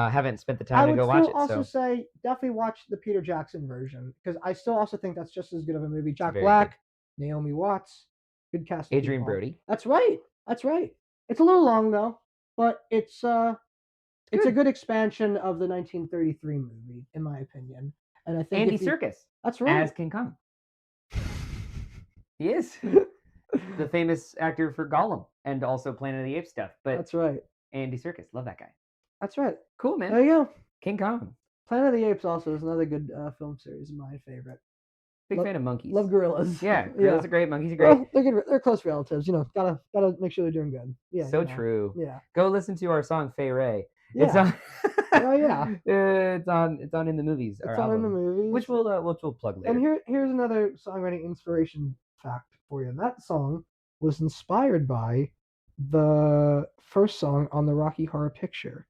S1: Haven't spent the time to go watch it.
S2: I would also say definitely watch the Peter Jackson version, because I still also think that's just as good of a movie. Jack Black, Naomi Watts, good cast.
S1: Adrian Brody.
S2: That's right. It's a little long though, but it's a good expansion of the 1933 movie, in my opinion. And I think
S1: Andy Serkis.
S2: That's right.
S1: As King Kong. He is the famous actor for Gollum and also Planet of the Apes stuff. But
S2: that's right.
S1: Andy Serkis, love that guy.
S2: That's right.
S1: Cool, man.
S2: There you go.
S1: King Kong.
S2: Planet of the Apes also is another good film series, my favorite.
S1: Big fan of monkeys.
S2: Love gorillas.
S1: Yeah, gorillas are great. Monkeys are great.
S2: Well, they're close relatives. Gotta make sure they're doing good. Yeah.
S1: So true.
S2: Yeah.
S1: Go listen to our song Fay Ray.
S2: Yeah.
S1: It's on.
S2: Oh yeah.
S1: It's on in the movies.
S2: It's on in the movies,
S1: which we'll plug later.
S2: And here's another songwriting inspiration fact for you. That song was inspired by the first song on the Rocky Horror Picture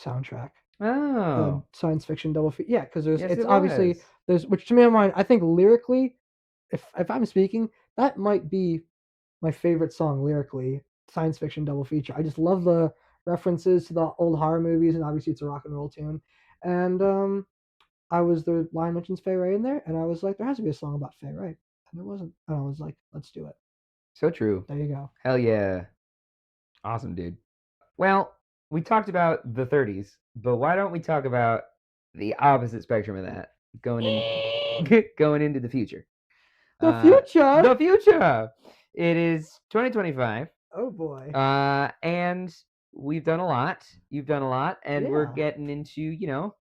S2: soundtrack.
S1: Oh.
S2: Science fiction double feature. Yeah, because
S1: obviously
S2: which to me in mind, I think lyrically, if I'm speaking, that might be my favorite song lyrically, science fiction double feature. I just love the references to the old horror movies, and obviously it's a rock and roll tune. And the line mentions Fay Ray in there, and I was like, there has to be a song about Fay Ray, and there wasn't. And I was like, let's do it.
S1: So true.
S2: There you go.
S1: Hell yeah. Awesome, dude. Well, we talked about the 30s, but why don't we talk about the opposite spectrum of that, going going into the future?
S2: The future.
S1: The future. It is 2025.
S2: Oh boy.
S1: And we've done a lot. You've done a lot, and we're
S2: Yeah.
S1: getting into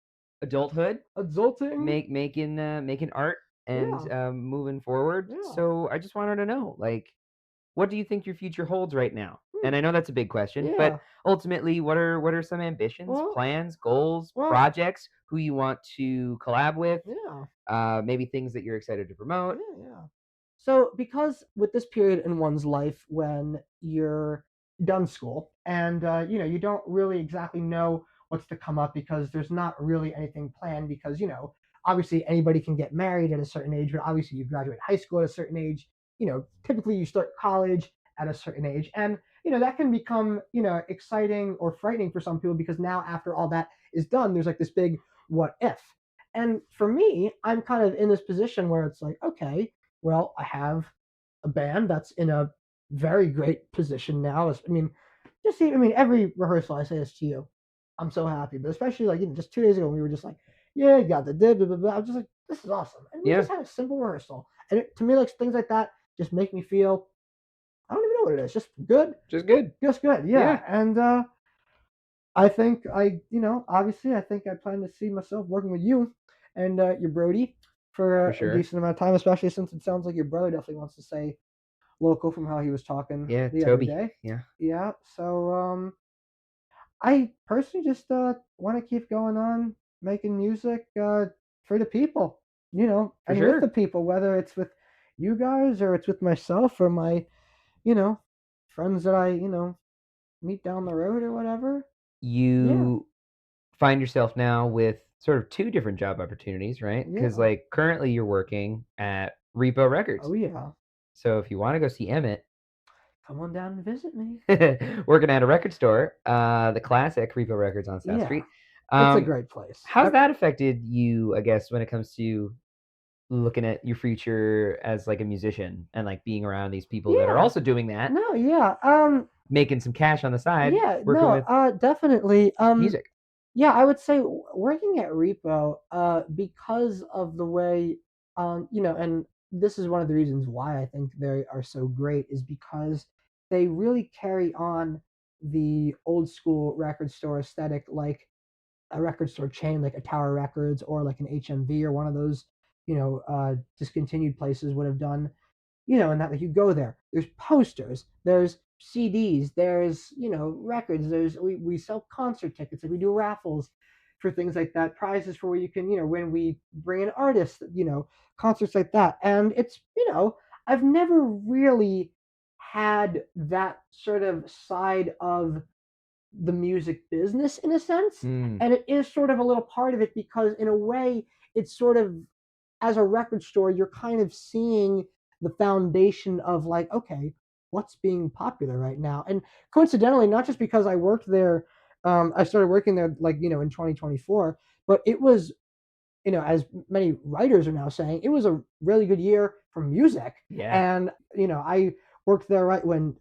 S1: adulthood,
S2: Adulting.
S1: making art, and moving forward.
S2: Yeah.
S1: So I just wanted to know, like, what do you think your future holds right now? And I know that's a big question,
S2: Yeah.
S1: but ultimately, what are some ambitions,
S2: Well-
S1: plans, goals,
S2: well-
S1: projects, who you want to collab with?
S2: Yeah.
S1: Maybe things that you're excited to promote.
S2: Yeah. So, because with this period in one's life when you're done school and you don't really exactly know what's to come up because there's not really anything planned because obviously anybody can get married at a certain age, but obviously you graduate high school at a certain age. Typically you start college at a certain age, and that can become exciting or frightening for some people because now after all that is done, there's like this big what if. And for me, I'm kind of in this position where it's like, okay, well, I have a band that's in a very great position now. Every rehearsal I say this to you, I'm so happy. But especially like just 2 days ago, we were just like, yeah, got the blah, blah, blah. I was just like, this is awesome. And we just had a simple rehearsal. And to me, like things like that just make me feel, I don't even know what it is, just good.
S1: Just good.
S2: Just good, yeah. And I think obviously, I think I plan to see myself working with you and your Brody for
S1: sure.
S2: a decent amount of time, especially since it sounds like your brother definitely wants to stay local from how he was talking the
S1: Toby.
S2: other day.
S1: Yeah.
S2: So I personally just want to keep going on making music for the people, and with the people, whether it's with you guys or it's with myself or my, friends that I, meet down the road or whatever.
S1: You find yourself now with sort of two different job opportunities, right? Because like currently you're working at Repo Records.
S2: Oh yeah.
S1: So if you want to go see Emmet,
S2: come on down and visit me.
S1: Working at a record store, the classic Repo Records on South Street.
S2: It's a great place.
S1: How's that affected you, I guess, when it comes to looking at your future as like a musician and like being around these people that are also doing that?
S2: No,
S1: making some cash on the side.
S2: Definitely.
S1: Music.
S2: Yeah, I would say working at Repo, because of the way, and this is one of the reasons why I think they are so great is because they really carry on the old school record store aesthetic, like a record store chain, like a Tower Records or like an HMV or one of those, discontinued places would have done. And that like you go there's posters, there's CDs, there's records, we sell concert tickets, like we do raffles for things like that, prizes for where you can when we bring in artists, concerts like that. And it's I've never really had that sort of side of the music business in a sense, and it is sort of a little part of it because in a way it's sort of, as a record store, you're kind of seeing the foundation of like, okay, what's being popular right now. And coincidentally, not just because I worked there, I started working there like in 2024, but it was, as many writers are now saying, it was a really good year for music. And I worked there right when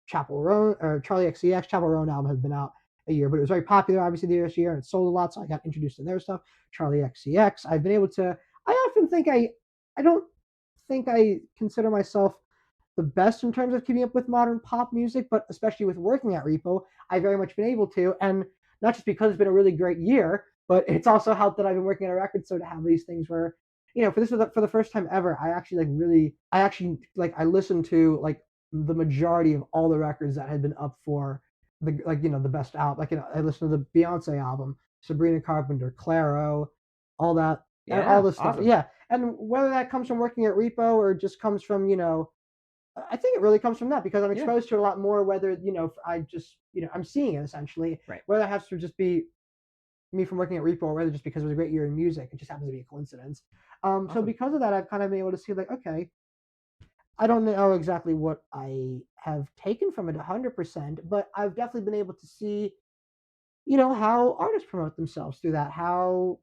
S2: Chapel Roan or Charlie XCX Chapel Roan album had been out a year, but it was very popular obviously this year and it sold a lot, so I got introduced to their stuff. Charlie XCX, I've been able to, I often think I don't think I consider myself the best in terms of keeping up with modern pop music, but especially with working at Repo, I've very much been able to. And not just because it's been a really great year, but it's also helped that I've been working at a record store to have these things where, for the first time ever, I I listened to like the majority of all the records that had been up for the best album. I listened to the Beyonce album, Sabrina Carpenter, Caro, all that, all this stuff.
S1: Awesome.
S2: Yeah. And whether that comes from working at Repo or just comes from, I think it really comes from that because I'm exposed to it a lot more, whether, I just, I'm seeing it essentially,
S1: right.
S2: Whether it has to just be me from working at Repo or whether just because it was a great year in music, it just happens to be a coincidence.
S1: Awesome.
S2: So because of that, I've kind of been able to see like, okay, I don't know exactly what I have taken from it 100%, but I've definitely been able to see, how artists promote themselves through that,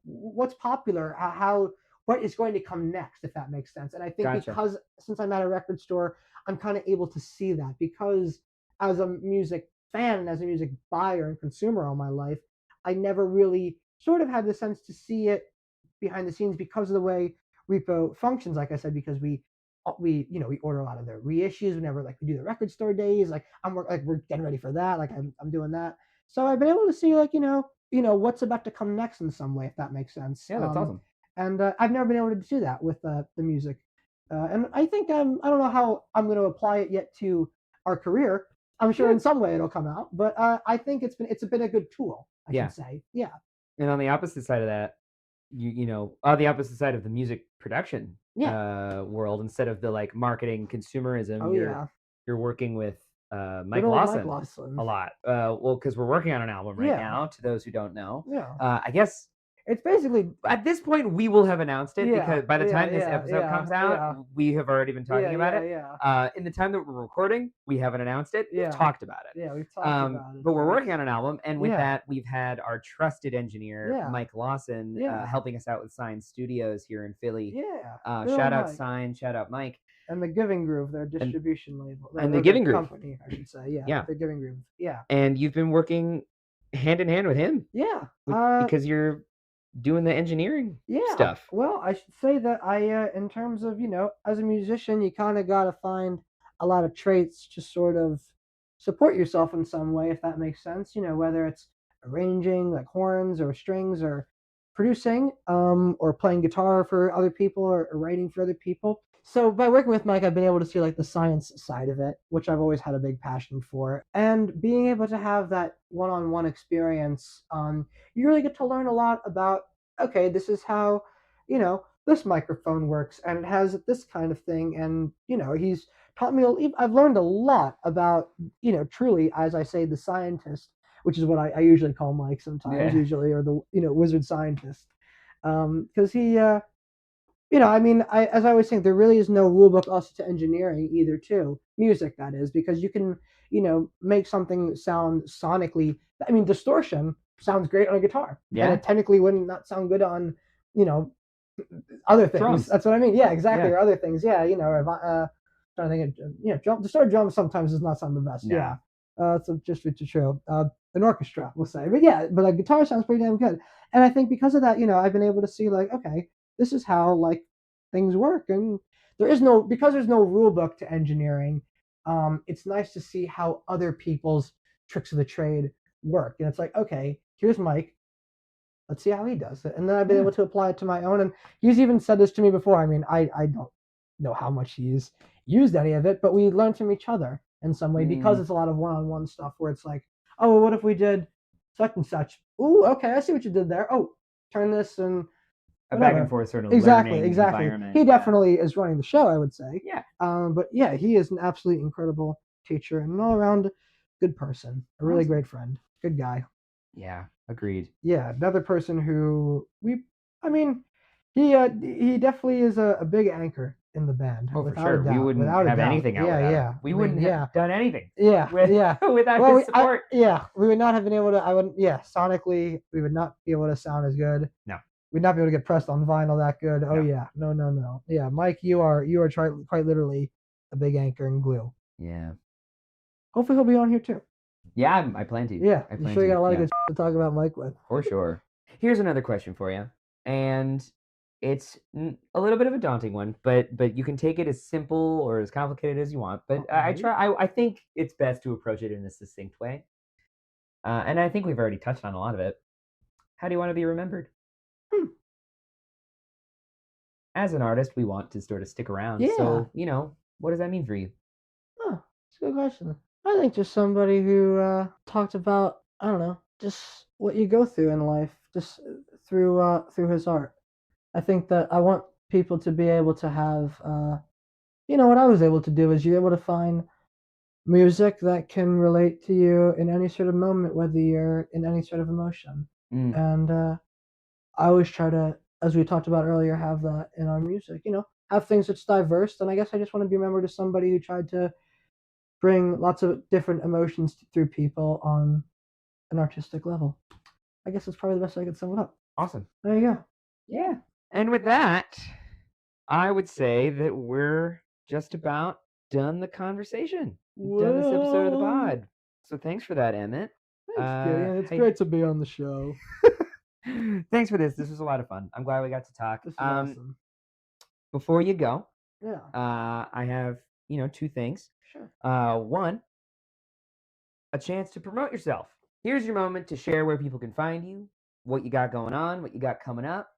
S2: what's popular, what is going to come next, if that makes sense. And I think because since I'm at a record store, I'm kind of able to see that because as a music fan and as a music buyer and consumer all my life, I never really sort of had the sense to see it behind the scenes because of the way Repo functions. Like I said, because we order a lot of their reissues whenever like we do the record store days. Like we're getting ready for that. Like I'm doing that. So I've been able to see like what's about to come next in some way, if that makes sense.
S1: Yeah, that's awesome.
S2: And I've never been able to do that with the music. And I think I don't know how I'm going to apply it yet to our career. I'm sure in some way it'll come out, but I think it's been a good tool. I should say, yeah.
S1: And on the opposite side of that, on the opposite side of the music production world, instead of the like marketing consumerism, you're working with Mike Lawson a lot. Well, because we're working on an album right now. To those who don't know, I guess
S2: it's basically
S1: at this point we will have announced it because by the time this episode comes out, we have already been talking about it. In the time that we're recording, we haven't announced it. We've talked about it.
S2: Yeah, we've talked about it.
S1: But we're working on an album, and with that, we've had our trusted engineer Mike Lawson helping us out with Sign Studios here in Philly. Shout out Sign, shout out Mike.
S2: And the Giving Groove, their distribution label.
S1: And the Giving Groove
S2: company, I should say. The Giving Groove. Yeah.
S1: And you've been working hand in hand with him.
S2: Yeah.
S1: Because you're doing the engineering stuff.
S2: Well, I should say that I, in terms of, as a musician, you kind of got to find a lot of traits to sort of support yourself in some way, if that makes sense. Whether it's arranging like horns or strings or producing or playing guitar for other people or writing for other people. So by working with Mike, I've been able to see like the science side of it, which I've always had a big passion for. And being able to have that one-on-one experience, you really get to learn a lot about, okay, this is how, this microphone works and it has this kind of thing. And, he's taught me, I've learned a lot about, truly, as I say, the scientist, which is what I usually call Mike sometimes, or the, wizard scientist. Because he, as I always think, there really is no rule book also to engineering either, too. Music, that is, because you can, make something sound sonically. Distortion sounds great on a guitar. Yeah. And it technically wouldn't not sound good on, other things.
S1: Drums.
S2: That's what I mean. Yeah, exactly. Yeah. Or other things. Yeah, trying to think of, distorted drums sometimes does not sound the best. Yeah. It's just true. An orchestra, we'll say. But a guitar sounds pretty damn good. And I think because of that, I've been able to see like, okay, this is how like things work, and there's no rule book to engineering. It's nice to see how other people's tricks of the trade work, and it's like, okay, here's Mike, let's see how he does it, and then I've been able to apply it to my own. And he's even said this to me before. I don't know how much he's used any of it, but we learn from each other in some way because it's a lot of one-on-one stuff where it's like, oh, well, what if we did such and such? Ooh, okay, I see what you did there. Oh, turn this and
S1: a back and forth sort of learning environment.
S2: He definitely is running the show, I would say.
S1: Yeah.
S2: But yeah, he is an absolutely incredible teacher and an all-around good person, a really great friend, good guy.
S1: Yeah, agreed.
S2: Yeah, another person who he definitely is a big anchor in the band.
S1: Oh, for sure. We wouldn't have anything out without him. We wouldn't have done anything. Without his support.
S2: We would not have been able to. Sonically, we would not be able to sound as good.
S1: No.
S2: We'd not be able to get pressed on vinyl that good. No. Oh yeah, no. Yeah, Mike, you are quite literally a big anchor and glue.
S1: Yeah.
S2: Hopefully he'll be on here too.
S1: Yeah, I plan to.
S2: Yeah, I'm sure you got a lot of good to talk about Mike with.
S1: For sure. Here's another question for you, and it's a little bit of a daunting one, but you can take it as simple or as complicated as you want. But I think it's best to approach it in a succinct way. And I think we've already touched on a lot of it. How do you want to be remembered? As an artist, we want to sort of stick around. Yeah. So, what does that mean for you?
S2: Oh, that's a good question. I think just somebody who talked about, I don't know, just what you go through in life, just through his art. I think that I want people to be able to have, what I was able to do is you're able to find music that can relate to you in any sort of moment, whether you're in any sort of emotion. And I always try to, as we talked about earlier, have that in our music, have things that's diverse. And I guess I just want to be remembered as somebody who tried to bring lots of different emotions through people on an artistic level. I guess that's probably the best way I could sum it up.
S1: Awesome.
S2: There you go.
S1: Yeah. And with that, I would say that we're just about done the conversation. Done this episode of the pod. So thanks for that, Emmett.
S2: Thanks, Gideon. It's
S1: hey-
S2: great to be on the show.
S1: Thanks for this. This was a lot of fun. I'm glad we got to talk.
S2: This is awesome.
S1: Before you go,
S2: Yeah,
S1: I have, two things.
S2: sure.
S1: One, a chance to promote yourself. Here's your moment to share where people can find you, what you got going on, what you got coming up,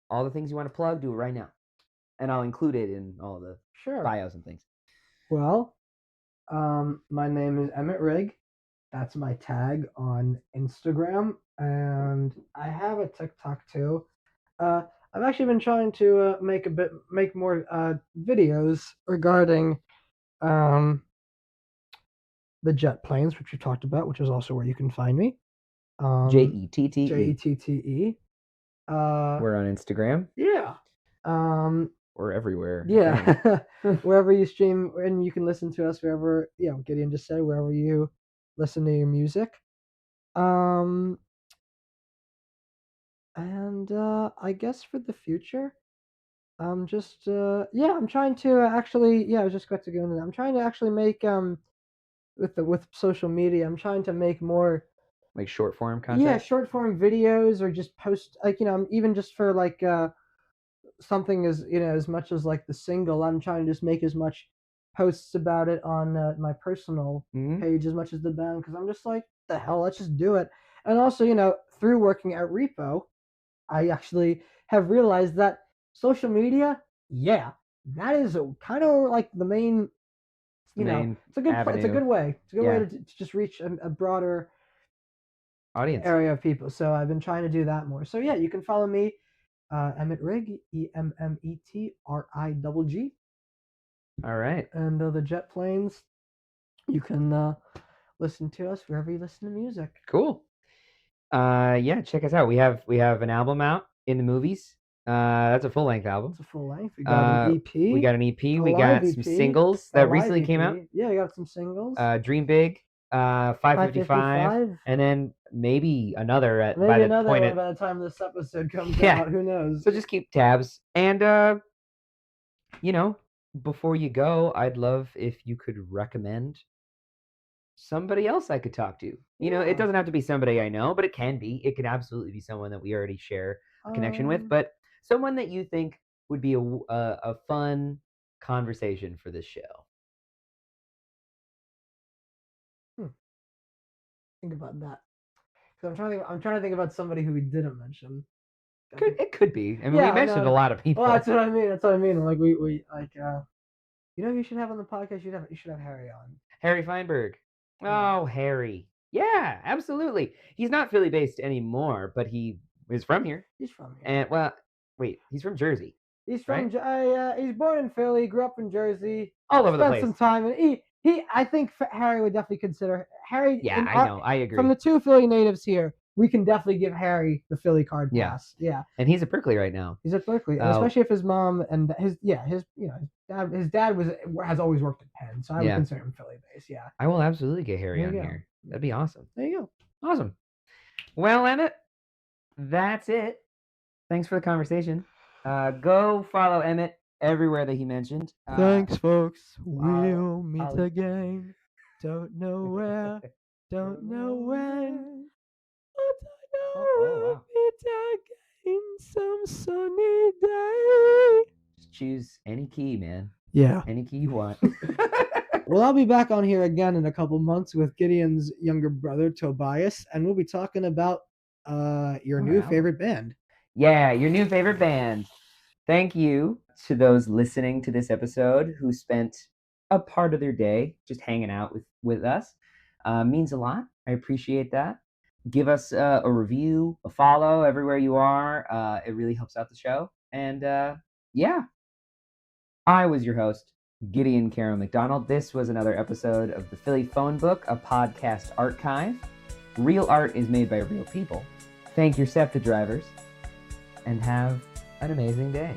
S1: all the things you want to plug. Do it right now, and I'll include it in all the
S2: Sure.
S1: bios and things.
S2: Well, my name is Emmet Rigg. That's my tag on Instagram, and I have a TikTok too. I've actually been trying to make more videos regarding the jet planes, which we talked about, which is also where you can find me.
S1: Jette.
S2: Jette.
S1: We're on Instagram.
S2: Yeah.
S1: We're everywhere.
S2: Yeah. Wherever you stream, and you can listen to us wherever. Gideon just said wherever you listen to your music. And I guess for the future, I'm just I'm trying to actually I was just about to go into that. I'm trying to actually make with social media, I'm trying to make more
S1: Like short form content.
S2: Yeah, short form videos, or just post even just for like something as much as like the single. I'm trying to just make as much posts about it on my personal page as much as the band, because I'm just like, the hell, let's just do it. And also, through working at Repo, I actually have realized that social media, that is kind of like the main, it's a good
S1: avenue.
S2: it's a good way. It's a good way
S1: Yeah.
S2: to just reach a broader
S1: audience
S2: area of people. So I've been trying to do that more. So yeah, you can follow me, Emmet Rigg, EMMETRIGG.
S1: All right.
S2: And the jet planes, you can listen to us wherever you listen to music.
S1: Cool. Check us out. We have an album out, In the Movies. That's a full length album.
S2: It's a full length. We got an EP.
S1: We got an EP. We
S2: live
S1: got some
S2: EP,
S1: singles
S2: a
S1: that
S2: live
S1: recently
S2: EP.
S1: came out.
S2: Yeah, we got some singles.
S1: Dream Big, 555, and then maybe another by the
S2: time this episode comes
S1: Yeah.
S2: out. Who knows?
S1: So just keep tabs. And before you go, I'd love if you could recommend somebody else I could talk to. It doesn't have to be somebody I know, but it can be. It could absolutely be someone that we already share a connection with, but someone that you think would be a fun conversation for this show.
S2: Think about that. So I'm trying to think about somebody who we didn't mention.
S1: It could be. I mean,
S2: Yeah,
S1: we mentioned a lot of people.
S2: Well, that's what I mean. Like we like you should have on the podcast. You should have Harry on.
S1: Harry Feinberg.
S2: Yeah.
S1: Oh, Harry. Yeah, absolutely. He's not Philly based anymore, but he is from here.
S2: He's from here.
S1: And he's from Jersey.
S2: He's from he's born in Philly, grew up in Jersey,
S1: all over the place.
S2: Spent some time, and I think Harry would definitely consider Harry.
S1: Yeah, I know. I agree.
S2: From the two Philly natives here, we can definitely give Harry the Philly card pass. Yeah.
S1: And he's at Berkeley right now.
S2: He's at Berkeley, and especially if his mom and his dad has always worked at Penn, so I would consider him Philly based. Yeah.
S1: I will absolutely get Harry on here. That'd be awesome.
S2: There you go.
S1: Awesome. Well, Emmett, that's it. Thanks for the conversation. Go follow Emmett everywhere that he mentioned.
S2: Thanks, folks. We'll meet again. Don't know where, don't know when, but I know we'll meet again some sunny day.
S1: Just choose any key, man.
S2: Yeah.
S1: Any key you want.
S2: Well, I'll be back on here again in a couple months with Gideon's younger brother, Tobias, and we'll be talking about your new favorite band.
S1: Yeah, your new favorite band. Thank you to those listening to this episode who spent a part of their day just hanging out with us. Means a lot. I appreciate that. Give us a review, a follow everywhere you are. It really helps out the show. And I was your host, Gideon Caro McDonald. This was another episode of the Philly Phone Book, a podcast archive. Real art is made by real people. Thank your SEPTA drivers, and have an amazing day.